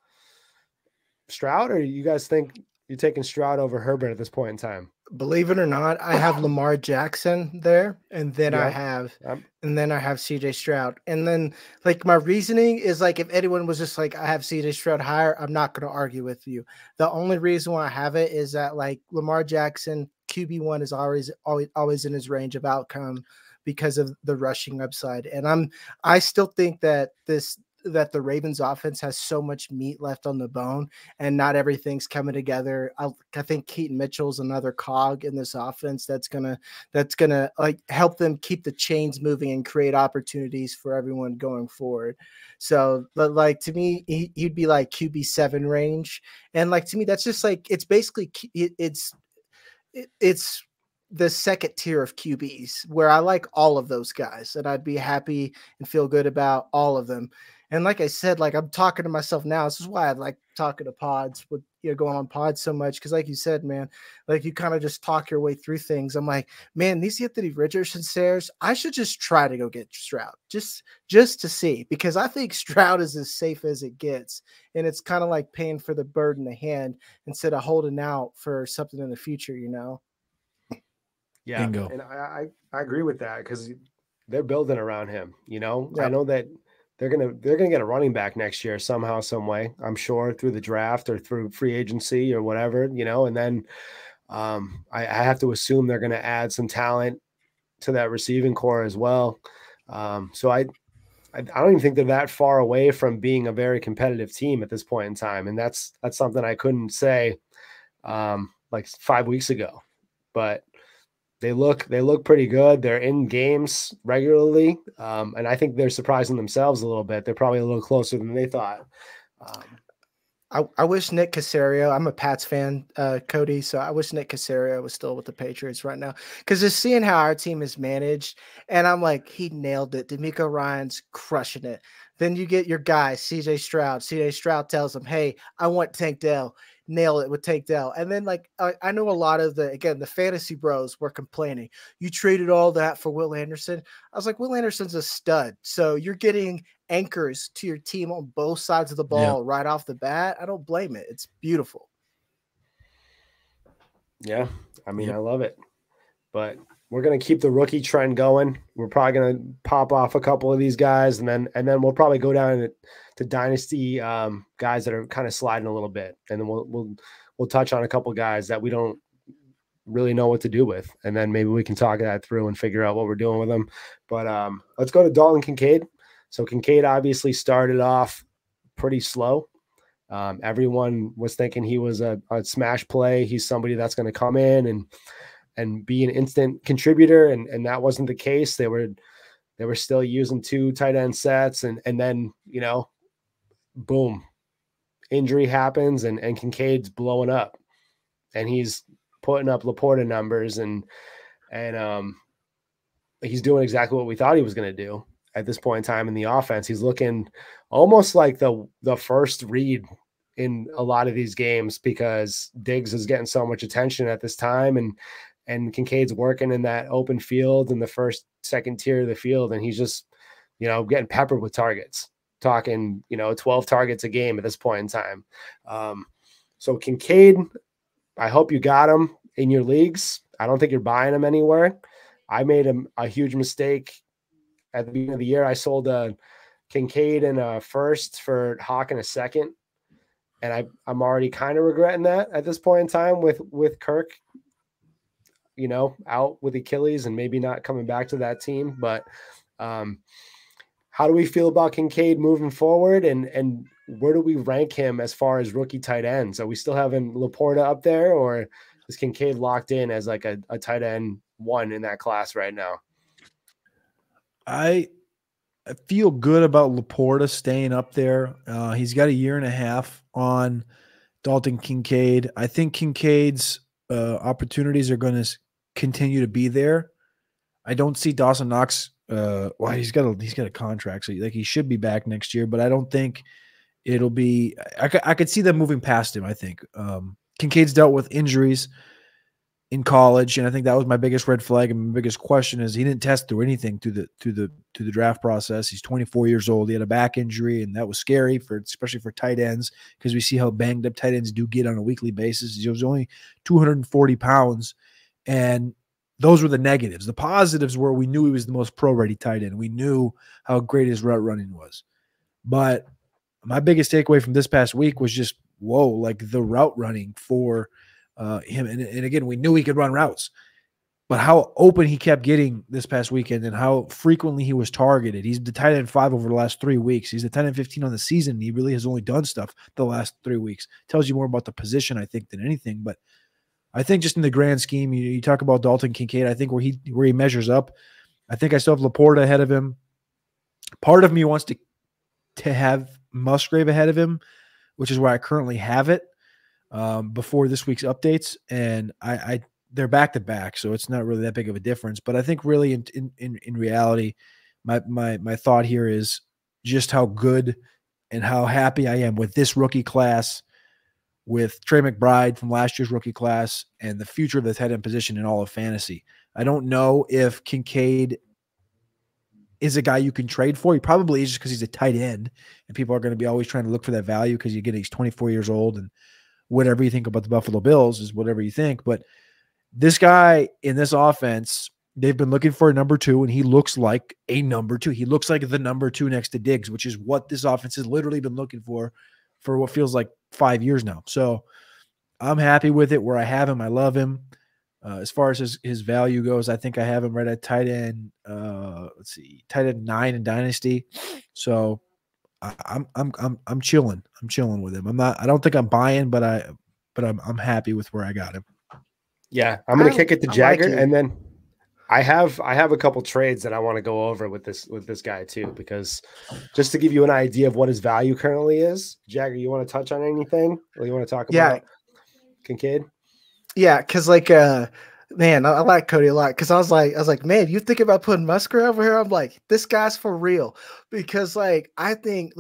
Stroud, or you guys think you're taking Stroud over Herbert at this point in time? Believe it or not, I have Lamar Jackson there, and then I have CJ Stroud. And then like my reasoning is like if anyone was just like I have CJ Stroud higher, I'm not going to argue with you. The only reason why I have it is that like Lamar Jackson QB1 is always in his range of outcome because of the rushing upside. And I still think that the Ravens offense has so much meat left on the bone and not everything's coming together. I think Keaton Mitchell's another cog in this offense that's gonna like help them keep the chains moving and create opportunities for everyone going forward. So, but like to me, he'd be like QB7 range, and like to me, that's just like it's basically it's the second tier of QBs where I like all of those guys and I'd be happy and feel good about all of them. And like I said, like I'm talking to myself now. This is why I like talking to pods with going on pods so much. Cause like you said, man, like you kind of just talk your way through things. I'm like, man, these Anthony Richardson shares, I should just try to go get Stroud just to see, because I think Stroud is as safe as it gets. And it's kind of like paying for the bird in the hand instead of holding out for something in the future, Yeah. Bingo. And I agree with that because they're building around him, Yep. I know that they're gonna get a running back next year somehow, some way. I'm sure through the draft or through free agency or whatever, and then I have to assume they're gonna add some talent to that receiving core as well. So I don't even think they're that far away from being a very competitive team at this point in time, and that's something I couldn't say like 5 weeks ago, but they look pretty good. They're in games regularly. And I think they're surprising themselves a little bit. They're probably a little closer than they thought. I wish Nick Caserio, I'm a Pats fan, Cody, so I wish Nick Caserio was still with the Patriots right now, because just seeing how our team is managed, and I'm like, he nailed it. D'Amico Ryan's crushing it. Then you get your guy, CJ Stroud. CJ Stroud tells him, hey, I want Tank Dell. Nail it with Tank Dell. And then, like, I know a lot of the fantasy bros were complaining. You traded all that for Will Anderson. I was like, Will Anderson's a stud. So you're getting anchors to your team on both sides of the ball right off the bat. I don't blame it. It's beautiful. Yeah. I mean, I love it. But we're going to keep the rookie trend going. We're probably going to pop off a couple of these guys, and then we'll probably go down to dynasty guys that are kind of sliding a little bit, and then we'll touch on a couple guys that we don't really know what to do with, and then maybe we can talk that through and figure out what we're doing with them. But let's go to Dalton Kincaid. So Kincaid obviously started off pretty slow. Everyone was thinking he was a smash play. He's somebody that's going to come in and be an instant contributor. And that wasn't the case. They were still using 2 tight end sets, and then, boom, injury happens and Kincaid's blowing up, and he's putting up Laporta numbers and he's doing exactly what we thought he was going to do at this point in time in the offense. He's looking almost like the first read in a lot of these games, because Diggs is getting so much attention at this time, and Kincaid's working in that open field in the first, second tier of the field. And he's just, getting peppered with targets, talking, 12 targets a game at this point in time. So Kincaid, I hope you got him in your leagues. I don't think you're buying him anywhere. I made a huge mistake at the beginning of the year. I sold a Kincaid and a first for Hawk and a second. And I'm already kind of regretting that at this point in time with Kirk, out with Achilles and maybe not coming back to that team. But how do we feel about Kincaid moving forward? And where do we rank him as far as rookie tight ends? Are we still having Laporta up there, or is Kincaid locked in as like a tight end 1 in that class right now? I feel good about Laporta staying up there. He's got a year and a half on Dalton Kincaid. I think Kincaid's opportunities are going to continue to be there. I don't see Dawson Knox. He's got a contract, so he should be back next year. But I don't think it'll be. I could see them moving past him. I think Kincaid's dealt with injuries in college, and I think that was my biggest red flag. And my biggest question is he didn't test through anything through the draft process. He's 24 years old. He had a back injury, and that was scary especially for tight ends, because we see how banged up tight ends do get on a weekly basis. He was only 240 pounds, and those were the negatives. The positives were we knew he was the most pro-ready tight end. We knew how great his route running was. But my biggest takeaway from this past week was just, whoa, like the route running for him. And again, we knew he could run routes, but how open he kept getting this past weekend and how frequently he was targeted. He's the tight end 5 over the last 3 weeks. He's the tight end 15 on the season. He really has only done stuff the last 3 weeks. Tells you more about the position, I think, than anything. But I think just in the grand scheme, you talk about Dalton Kincaid, I think where he measures up, I think I still have Laporta ahead of him. Part of me wants to have Musgrave ahead of him, which is where I currently have it before this week's updates. And I they're back to back, so it's not really that big of a difference. But I think really in reality, my thought here is just how good and how happy I am with this rookie class, with Trey McBride from last year's rookie class, and the future of the tight end position in all of fantasy. I don't know if Kincaid is a guy you can trade for. He probably is, just because he's a tight end, and people are going to be always trying to look for that value because he's 24 years old, and whatever you think about the Buffalo Bills is whatever you think. But this guy in this offense, they've been looking for a number 2, and he looks like a number 2. He looks like the number 2 next to Diggs, which is what this offense has literally been looking for what feels like 5 years now. So I'm happy with it where I have him. I love him. As far as his value goes, I think I have him right at tight end. Let's see, tight end 9 in Dynasty. So I'm chilling. I'm chilling with him. I don't think I'm buying, but I'm happy with where I got him. Yeah, I'm gonna kick it to Jagger, like and then I have a couple trades that I want to go over with this guy too, because just to give you an idea of what his value currently is. Jagger, you want to touch on anything, or you want to talk about Kincaid? Yeah, because man, I like Cody a lot, because I was like, man, you think about putting Musgrave over here? I'm like, this guy's for real, because I think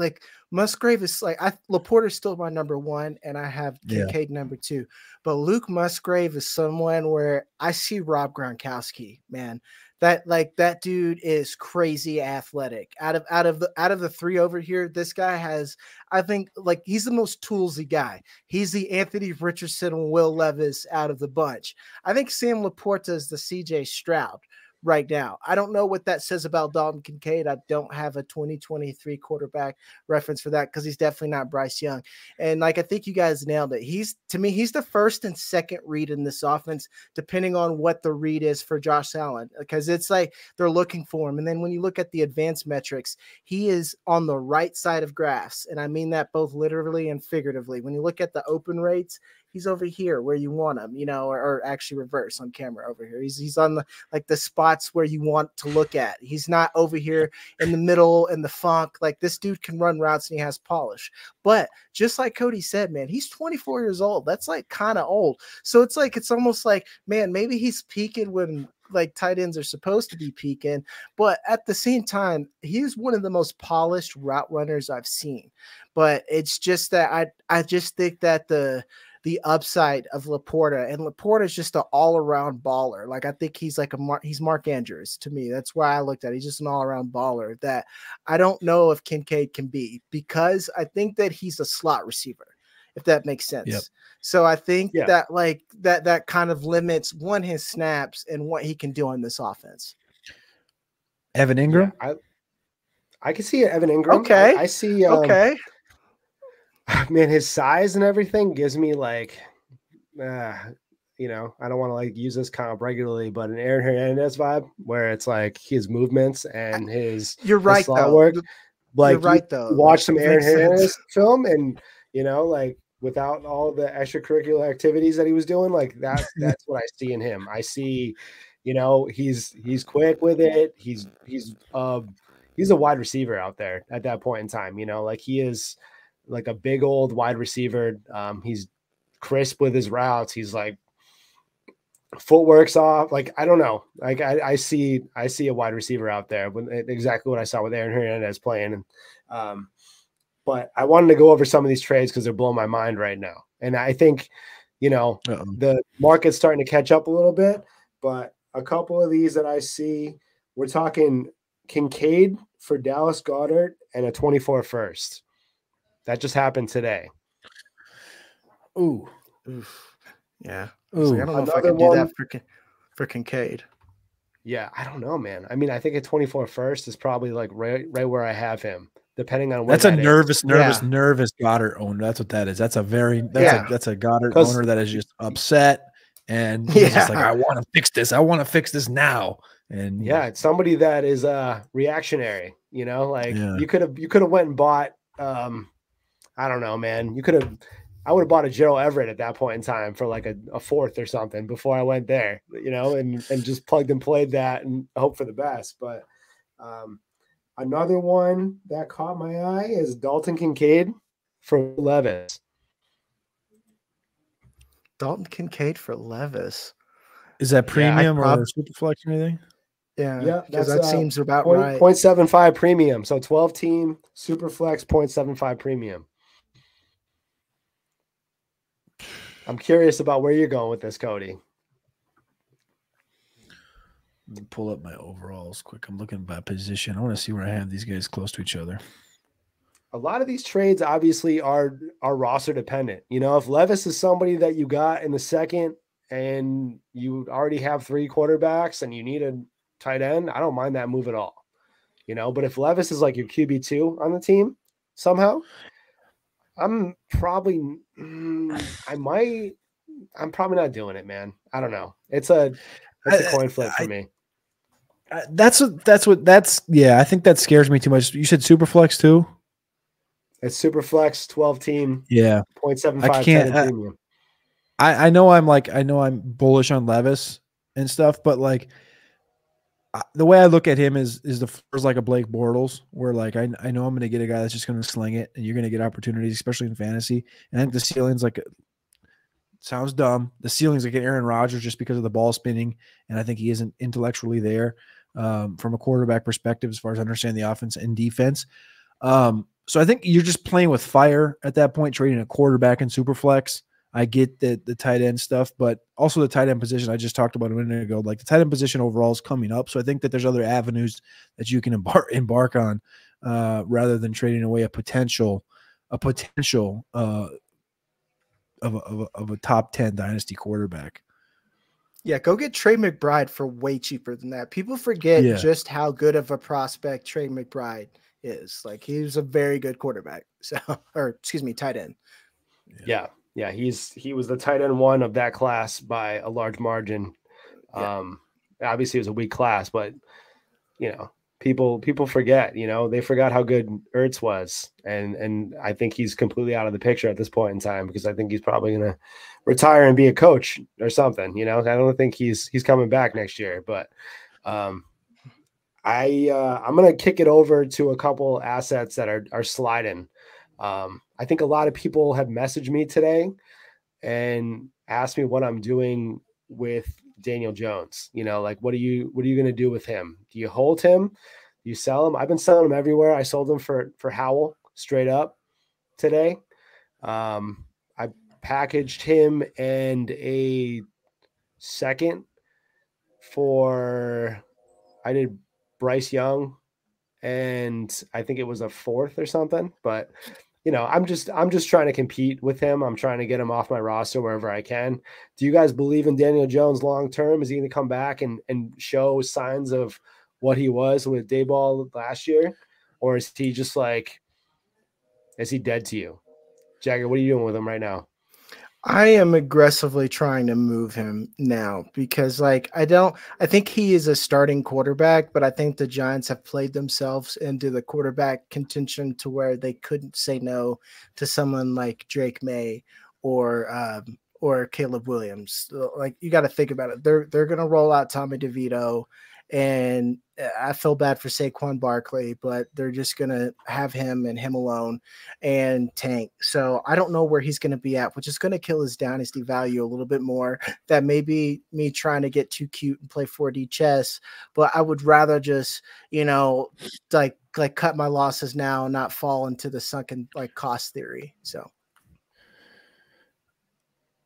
Musgrave is Laporta's still my number 1, and I have Kincaid number 2, but Luke Musgrave is someone where I see Rob Gronkowski, man. That dude is crazy athletic. Out of the 3 over here, this guy has, I think, he's the most toolsy guy. He's the Anthony Richardson and Will Levis out of the bunch. I think Sam Laporta is the CJ Stroud right now. I don't know what that says about Dalton Kincaid. I don't have a 2023 quarterback reference for that, because he's definitely not Bryce Young. And I think you guys nailed it. To me, he's the first and second read in this offense, depending on what the read is for Josh Allen, because it's they're looking for him. And then when you look at the advanced metrics, he is on the right side of graphs. And I mean that both literally and figuratively. When you look at the open rates, he's over here where you want him, or actually reverse on camera over here. He's on the spots where you want to look at. He's not over here in the middle in the funk. This dude can run routes and he has polish. But just like Cody said, man, he's 24 years old. That's kind of old. So it's almost man, maybe he's peaking when tight ends are supposed to be peaking, but at the same time, he's one of the most polished route runners I've seen. But it's just that I just think that the upside of Laporta, and Laporta is just an all-around baller. I think he's he's Mark Andrews to me. That's why I looked at it. He's just an all-around baller that I don't know if Kincaid can be, because I think that he's a slot receiver, if that makes sense. Yep. So I think that that kind of limits his snaps and what he can do on this offense. Evan Ingram? Yeah, I can see Evan Ingram. Okay. I see okay. Man, his size and everything gives me I don't want to use this comp regularly, but an Aaron Hernandez vibe, where it's his movements and his you're right though. Work. You're right though. Watch some Aaron Hernandez film, and without all the extracurricular activities that he was doing, that's what I see in him. I see, he's quick with it. He's a wide receiver out there at that point in time. He is a big old wide receiver. He's crisp with his routes. He's footwork's off. I don't know. I see a wide receiver out there, exactly what I saw with Aaron Hernandez playing. But I wanted to go over some of these trades because they're blowing my mind right now. And I think, the market's starting to catch up a little bit, but a couple of these that I see, we're talking Kincaid for Dallas Goedert and a 24 first. That just happened today. Ooh. Yeah. Ooh. I don't know if I can do that for Kincaid. Yeah, I don't know, man. I mean, I think a 24 first is probably right where I have him, depending on what. That's a nervous Goddard owner. That's what that is. That's a Goddard owner that is just upset, and he's just I want to fix this. I want to fix this now. And it's somebody that is reactionary. You could have went and bought. I don't know, man. I would have bought a Joe Everett at that point in time for a fourth or something before I went there, and just plugged and played that and hope for the best. But another one that caught my eye is Dalton Kincaid for Levis. Dalton Kincaid for Levis. Is that premium prob- or super flex or anything? Yeah, because that's that seems about point, right. 0.75 premium. So 12 team super flex 0.75 premium. I'm curious about where you're going with this, Cody. Let me pull up my overalls quick. I'm looking by position. I want to see where I have these guys close to each other. A lot of these trades obviously are roster dependent. You know, if Levis is somebody that you got in the second and you already have 3 quarterbacks and you need a tight end, I don't mind that move at all. You know, but if Levis is like your QB2 on the team somehow, I'm probably not doing it, man. I don't know. It's a coin flip for me. That's yeah. I think that scares me too much. You said super flex too. It's super flex 12 team. Yeah, 0.75 I can't. premium. I know I'm bullish on Levis and stuff, but like the way I look at him is the floor's like a Blake Bortles, where like I know I'm going to get a guy that's just going to sling it, and you're going to get opportunities, especially in fantasy. And I think the ceiling's like sounds dumb. The ceiling's like an Aaron Rodgers just because of the ball spinning, and I think he isn't intellectually there from a quarterback perspective as far as understanding the offense and defense. So I think you're just playing with fire at that point, trading a quarterback in Superflex. I get the tight end stuff, but also the tight end position I just talked about a minute ago. Like the tight end position overall is coming up, so I think that there's other avenues that you can embark on rather than trading away a potential of a top 10 dynasty quarterback. Yeah, go get Trey McBride for way cheaper than that. People forget just how good of a prospect Trey McBride is. Like he was a very good quarterback. So, or excuse me, tight end. Yeah. He was the tight end 1 of that class by a large margin. Obviously it was a weak class, but you know, people forget, you know, they forgot how good Ertz was. And I think he's completely out of the picture at this point in time, because I think he's probably going to retire and be a coach or something. You know, I don't think he's coming back next year, but I'm going to kick it over to a couple assets that are sliding. I think a lot of people have messaged me today and asked me what I'm doing with Daniel Jones. You know, like, what are you going to do with him? Do you hold him? Do you sell him? I've been selling him everywhere. I sold him for Howell straight up today. I packaged him and a second I did Bryce Young, and I think it was a 4th or something, but you know, I'm just trying to compete with him. I'm trying to get him off my roster wherever I can. Do you guys believe in Daniel Jones long term? Is he going to come back and show signs of what he was with Dayball last year? Or is he just like, is he dead to you? Jagger, what are you doing with him right now? I am aggressively trying to move him now because, like, I think he is a starting quarterback, but I think the Giants have played themselves into the quarterback contention to where they couldn't say no to someone like Drake May or Caleb Williams. Like, you got to think about it. They're going to roll out Tommy DeVito, and I feel bad for Saquon Barkley, but they're just going to have him and him alone and tank. So I don't know where he's going to be at, which is going to kill his dynasty value a little bit more. That may be me trying to get too cute and play 4D chess, but I would rather just, you know, like cut my losses now and not fall into the sunken like cost theory. So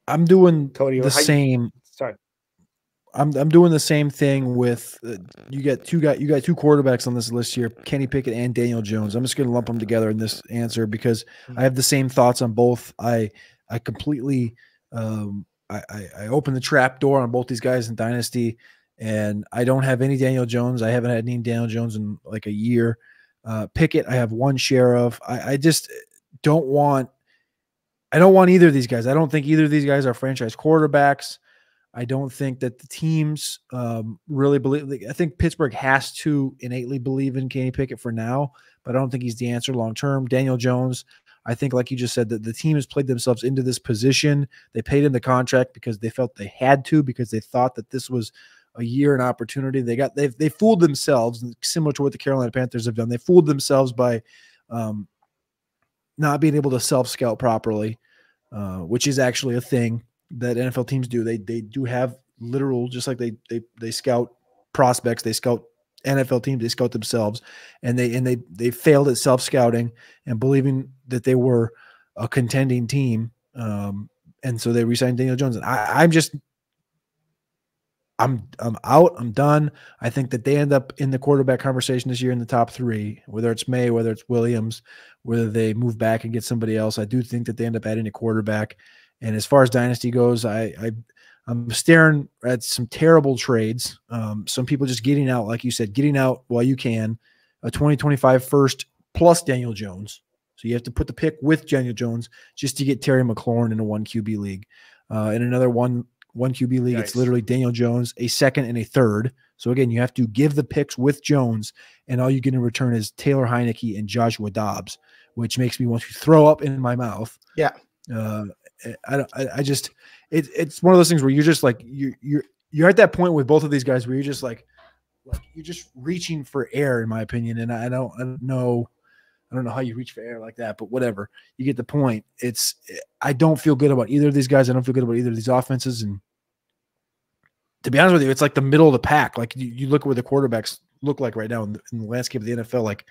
I'm doing Cody, the same. Sorry. I'm doing the same thing with you got two quarterbacks on this list here, Kenny Pickett and Daniel Jones. I'm just going to lump them together in this answer because I have the same thoughts on both. I completely I opened the trap door on both these guys in Dynasty, and I don't have any Daniel Jones. I haven't had any Daniel Jones in like a year. Pickett, I have one share of. I just don't want. I don't want either of these guys. I don't think either of these guys are franchise quarterbacks. I don't think that the teams really believe. I think Pittsburgh has to innately believe in Kenny Pickett for now, but I don't think he's the answer long term. Daniel Jones, I think, like you just said, that the team has played themselves into this position. They paid him the contract because they felt they had to, because they thought that this was a year, an opportunity. They fooled themselves, similar to what the Carolina Panthers have done. They fooled themselves by not being able to self-scout properly, which is actually a thing that NFL teams do. They do have literal, just like they scout prospects, they scout NFL teams, they scout themselves, and they failed at self-scouting and believing that they were a contending team. And so they re-signed Daniel Jones. And I'm out. I'm done. I think that they end up in the quarterback conversation this year in the top 3, whether it's May, whether it's Williams, whether they move back and get somebody else. I do think that they end up adding a quarterback. And as far as dynasty goes, I'm staring at some terrible trades. Some people just getting out, like you said, getting out while you can. A 2025 first plus Daniel Jones. So you have to put the pick with Daniel Jones just to get Terry McLaurin in a 1 QB league. In another one QB league, Nice. It's literally Daniel Jones, a second and a third. So again, you have to give the picks with Jones, and all you get in return is Taylor Heineke and Joshua Dobbs, which makes me want to throw up in my mouth. Yeah. It's one of those things where you're just like you're at that point with both of these guys where you're just like you're just reaching for air, in my opinion. And I don't know how you reach for air like that, but whatever. You get the point. I don't feel good about either of these guys. I don't feel good about either of these offenses. And to be honest with you, it's like the middle of the pack. Like you look at where the quarterbacks look like right now in the landscape of the NFL, like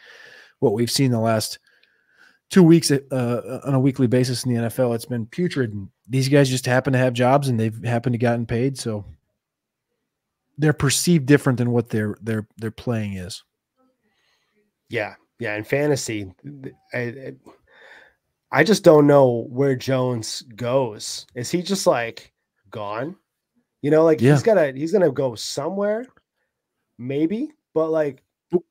what we've seen the last 2 weeks on a weekly basis in the NFL, it's been putrid. And these guys just happen to have jobs and they've happened to gotten paid. So they're perceived different than what their playing is. Yeah. Yeah. In fantasy, I just don't know where Jones goes. Is he just like gone? You know, like he's going to go somewhere maybe, but like,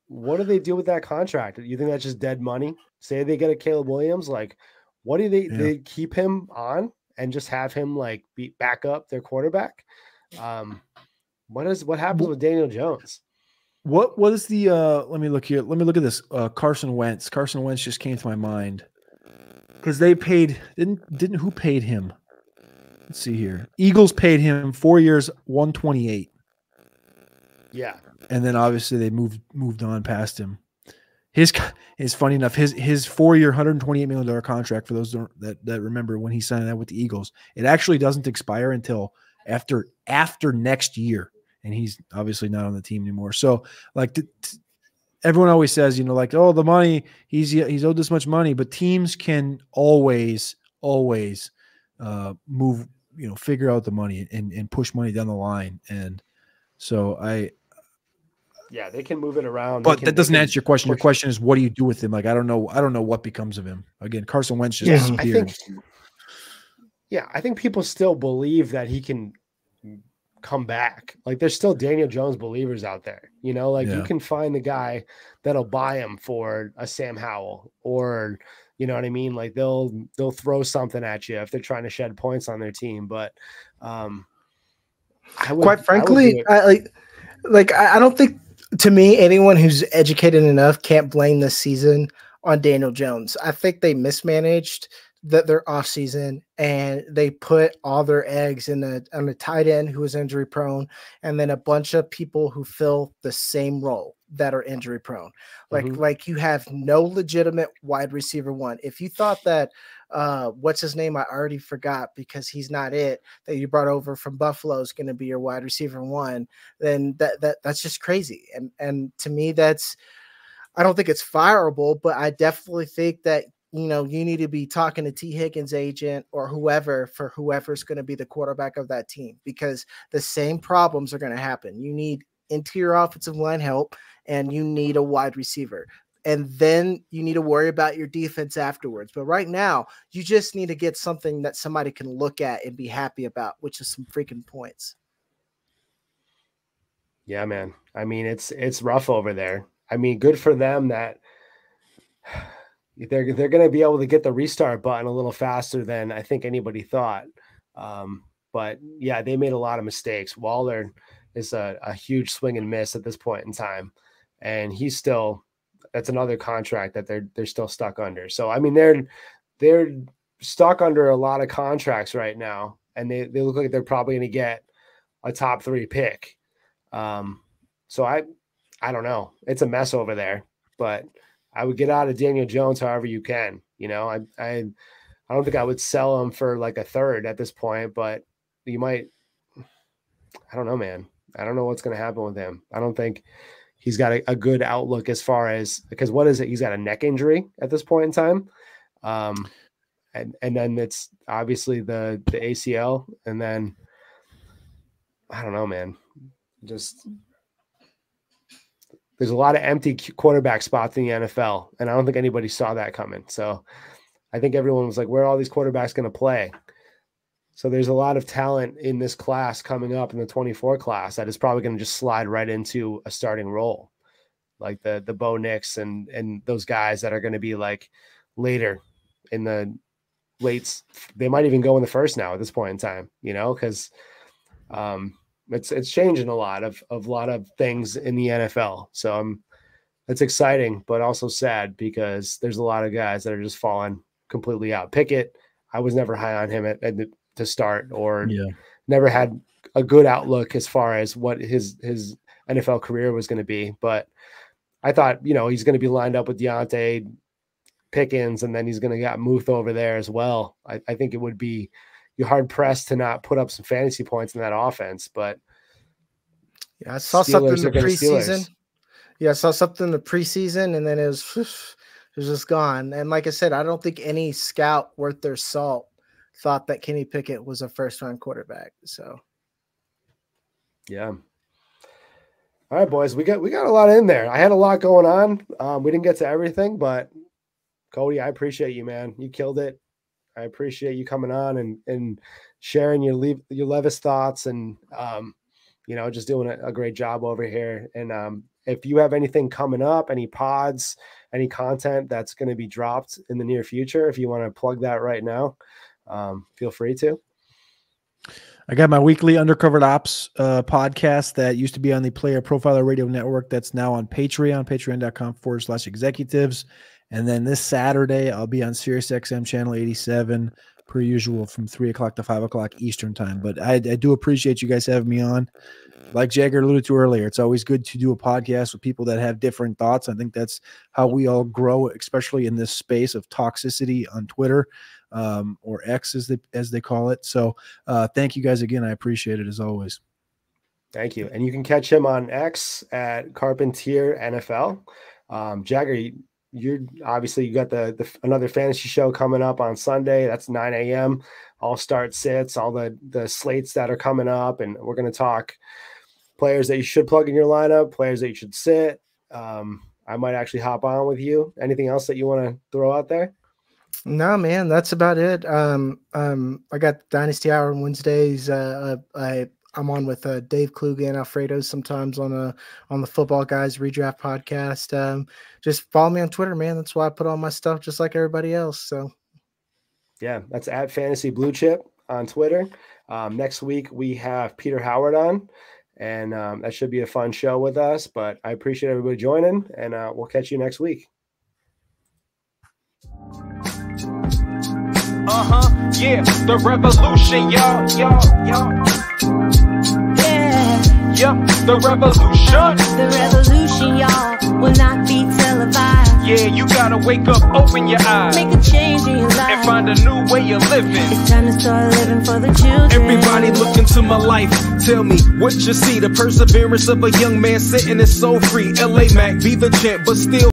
what do they do with that contract? You think that's just dead money? Say they get a Caleb Williams, like what do they keep him on and just have him like back up their quarterback? What happens with Daniel Jones? What is the let me look here. Let me look at this. Carson Wentz. Carson Wentz just came to my mind. Because they paid didn't who paid him? Let's see here. Eagles paid him 4 years, 128. Yeah. And then obviously they moved on past him. It's funny enough, his 4-year, $128 million contract, for those that remember when he signed that with the Eagles, it actually doesn't expire until after next year. And he's obviously not on the team anymore. So like everyone always says, you know, like, oh, the money, he's owed this much money, but teams can always move, you know, figure out the money and push money down the line. And so yeah, they can move it around. But that doesn't answer your question. Your question is, what do you do with him? Like, I don't know what becomes of him. Again, Carson Wentz just disappeared. I think people still believe that he can come back. Like there's still Daniel Jones believers out there, you know, like you can find the guy that'll buy him for a Sam Howell, or you know what I mean? Like they'll throw something at you if they're trying to shed points on their team. But quite frankly, I don't think, to me, anyone who's educated enough can't blame this season on Daniel Jones. I think they mismanaged their offseason, and they put all their eggs on a tight end who was injury prone, and then a bunch of people who fill the same role that are injury prone. Like you have no legitimate wide receiver one. If you thought that what's his name? I already forgot because he's not it, that you brought over from Buffalo is going to be your wide receiver one, then that's just crazy. And to me, I don't think it's fireable, but I definitely think that, you know, you need to be talking to T. Higgins' agent or whoever's going to be the quarterback of that team, because the same problems are going to happen. You need interior offensive line help, and you need a wide receiver. And then you need to worry about your defense afterwards. But right now, you just need to get something that somebody can look at and be happy about, which is some freaking points. Yeah, man. I mean, it's rough over there. I mean, good for them that they're going to be able to get the restart button a little faster than I think anybody thought. But yeah, they made a lot of mistakes. Waller is a huge swing and miss at this point in time. And that's another contract that they're still stuck under. So, I mean, they're stuck under a lot of contracts right now, and they look like they're probably going to get a top 3 pick. So I don't know. It's a mess over there, but I would get out of Daniel Jones however you can. You know, I don't think I would sell him for like a third at this point, but you might. I don't know, man. I don't know what's going to happen with him. I don't think he's got a good outlook as far as, because what is it? He's got a neck injury at this point in time. And then it's obviously the ACL. And then I don't know, man. Just there's a lot of empty quarterback spots in the NFL. And I don't think anybody saw that coming. So I think everyone was like, where are all these quarterbacks going to play? So there's a lot of talent in this class coming up in the 24 class that is probably going to just slide right into a starting role, like the Bo Nix and those guys that are going to be like later in the late. They might even go in the first now at this point in time, because it's changing a lot of things in the NFL. So it's exciting, but also sad because there's a lot of guys that are just falling completely out. Pickett, I was never high on him to start, or never had a good outlook as far as what his NFL career was going to be. But I thought, he's going to be lined up with Deontay, Pickens, and then he's going to get Muth over there as well. I think it would be, you're hard pressed to not put up some fantasy points in that offense. But I saw something in the preseason. Yeah, I saw something in the preseason, and then it was just gone. And like I said, I don't think any scout worth their salt thought that Kenny Pickett was a first-round quarterback. So, yeah. All right, boys, we got a lot in there. I had a lot going on. We didn't get to everything, but Cody, I appreciate you, man. You killed it. I appreciate you coming on and sharing your Levis thoughts and just doing a great job over here. And if you have anything coming up, any pods, any content that's going to be dropped in the near future, if you want to plug that right now, feel free to. I got my weekly Undercovered Ops podcast that used to be on the Player Profiler Radio Network. That's now on Patreon, patreon.com/executives. And then this Saturday, I'll be on SiriusXM channel 87, per usual, from 3 o'clock to 5 o'clock Eastern time. But I do appreciate you guys having me on. Like Jagger alluded to earlier, it's always good to do a podcast with people that have different thoughts. I think that's how we all grow, especially in this space of toxicity on Twitter, or X as they call it. So thank you guys again. I appreciate it as always. Thank you. And you can catch him on X at Carpentier NFL. Jagger, you're obviously, you got the another fantasy show coming up on Sunday. That's 9 a.m. All start sits, all the slates that are coming up. And we're going to talk players that you should plug in your lineup, players that you should sit. I might actually hop on with you. Anything else that you want to throw out there? No, man, that's about it. I got Dynasty Hour on Wednesdays. I'm on with Dave Kluge and Alfredo sometimes on the Football Guys Redraft podcast. Just follow me on Twitter, man. That's why I put all my stuff just like everybody else. So yeah, that's at Fantasy Blue Chip on Twitter. Next week we have Peter Howard on, and that should be a fun show with us. But I appreciate everybody joining, and we'll catch you next week. Yeah, the revolution, y'all. Yeah. Yup, the revolution. The revolution, y'all, will not be televised. Yeah, you gotta wake up, open your eyes, Make a change in your life, and find a new way of living. It's time to start living for the children. Everybody look into my life, tell me what you see. The perseverance of a young man sitting is so free. LA Mac, be the champ, but still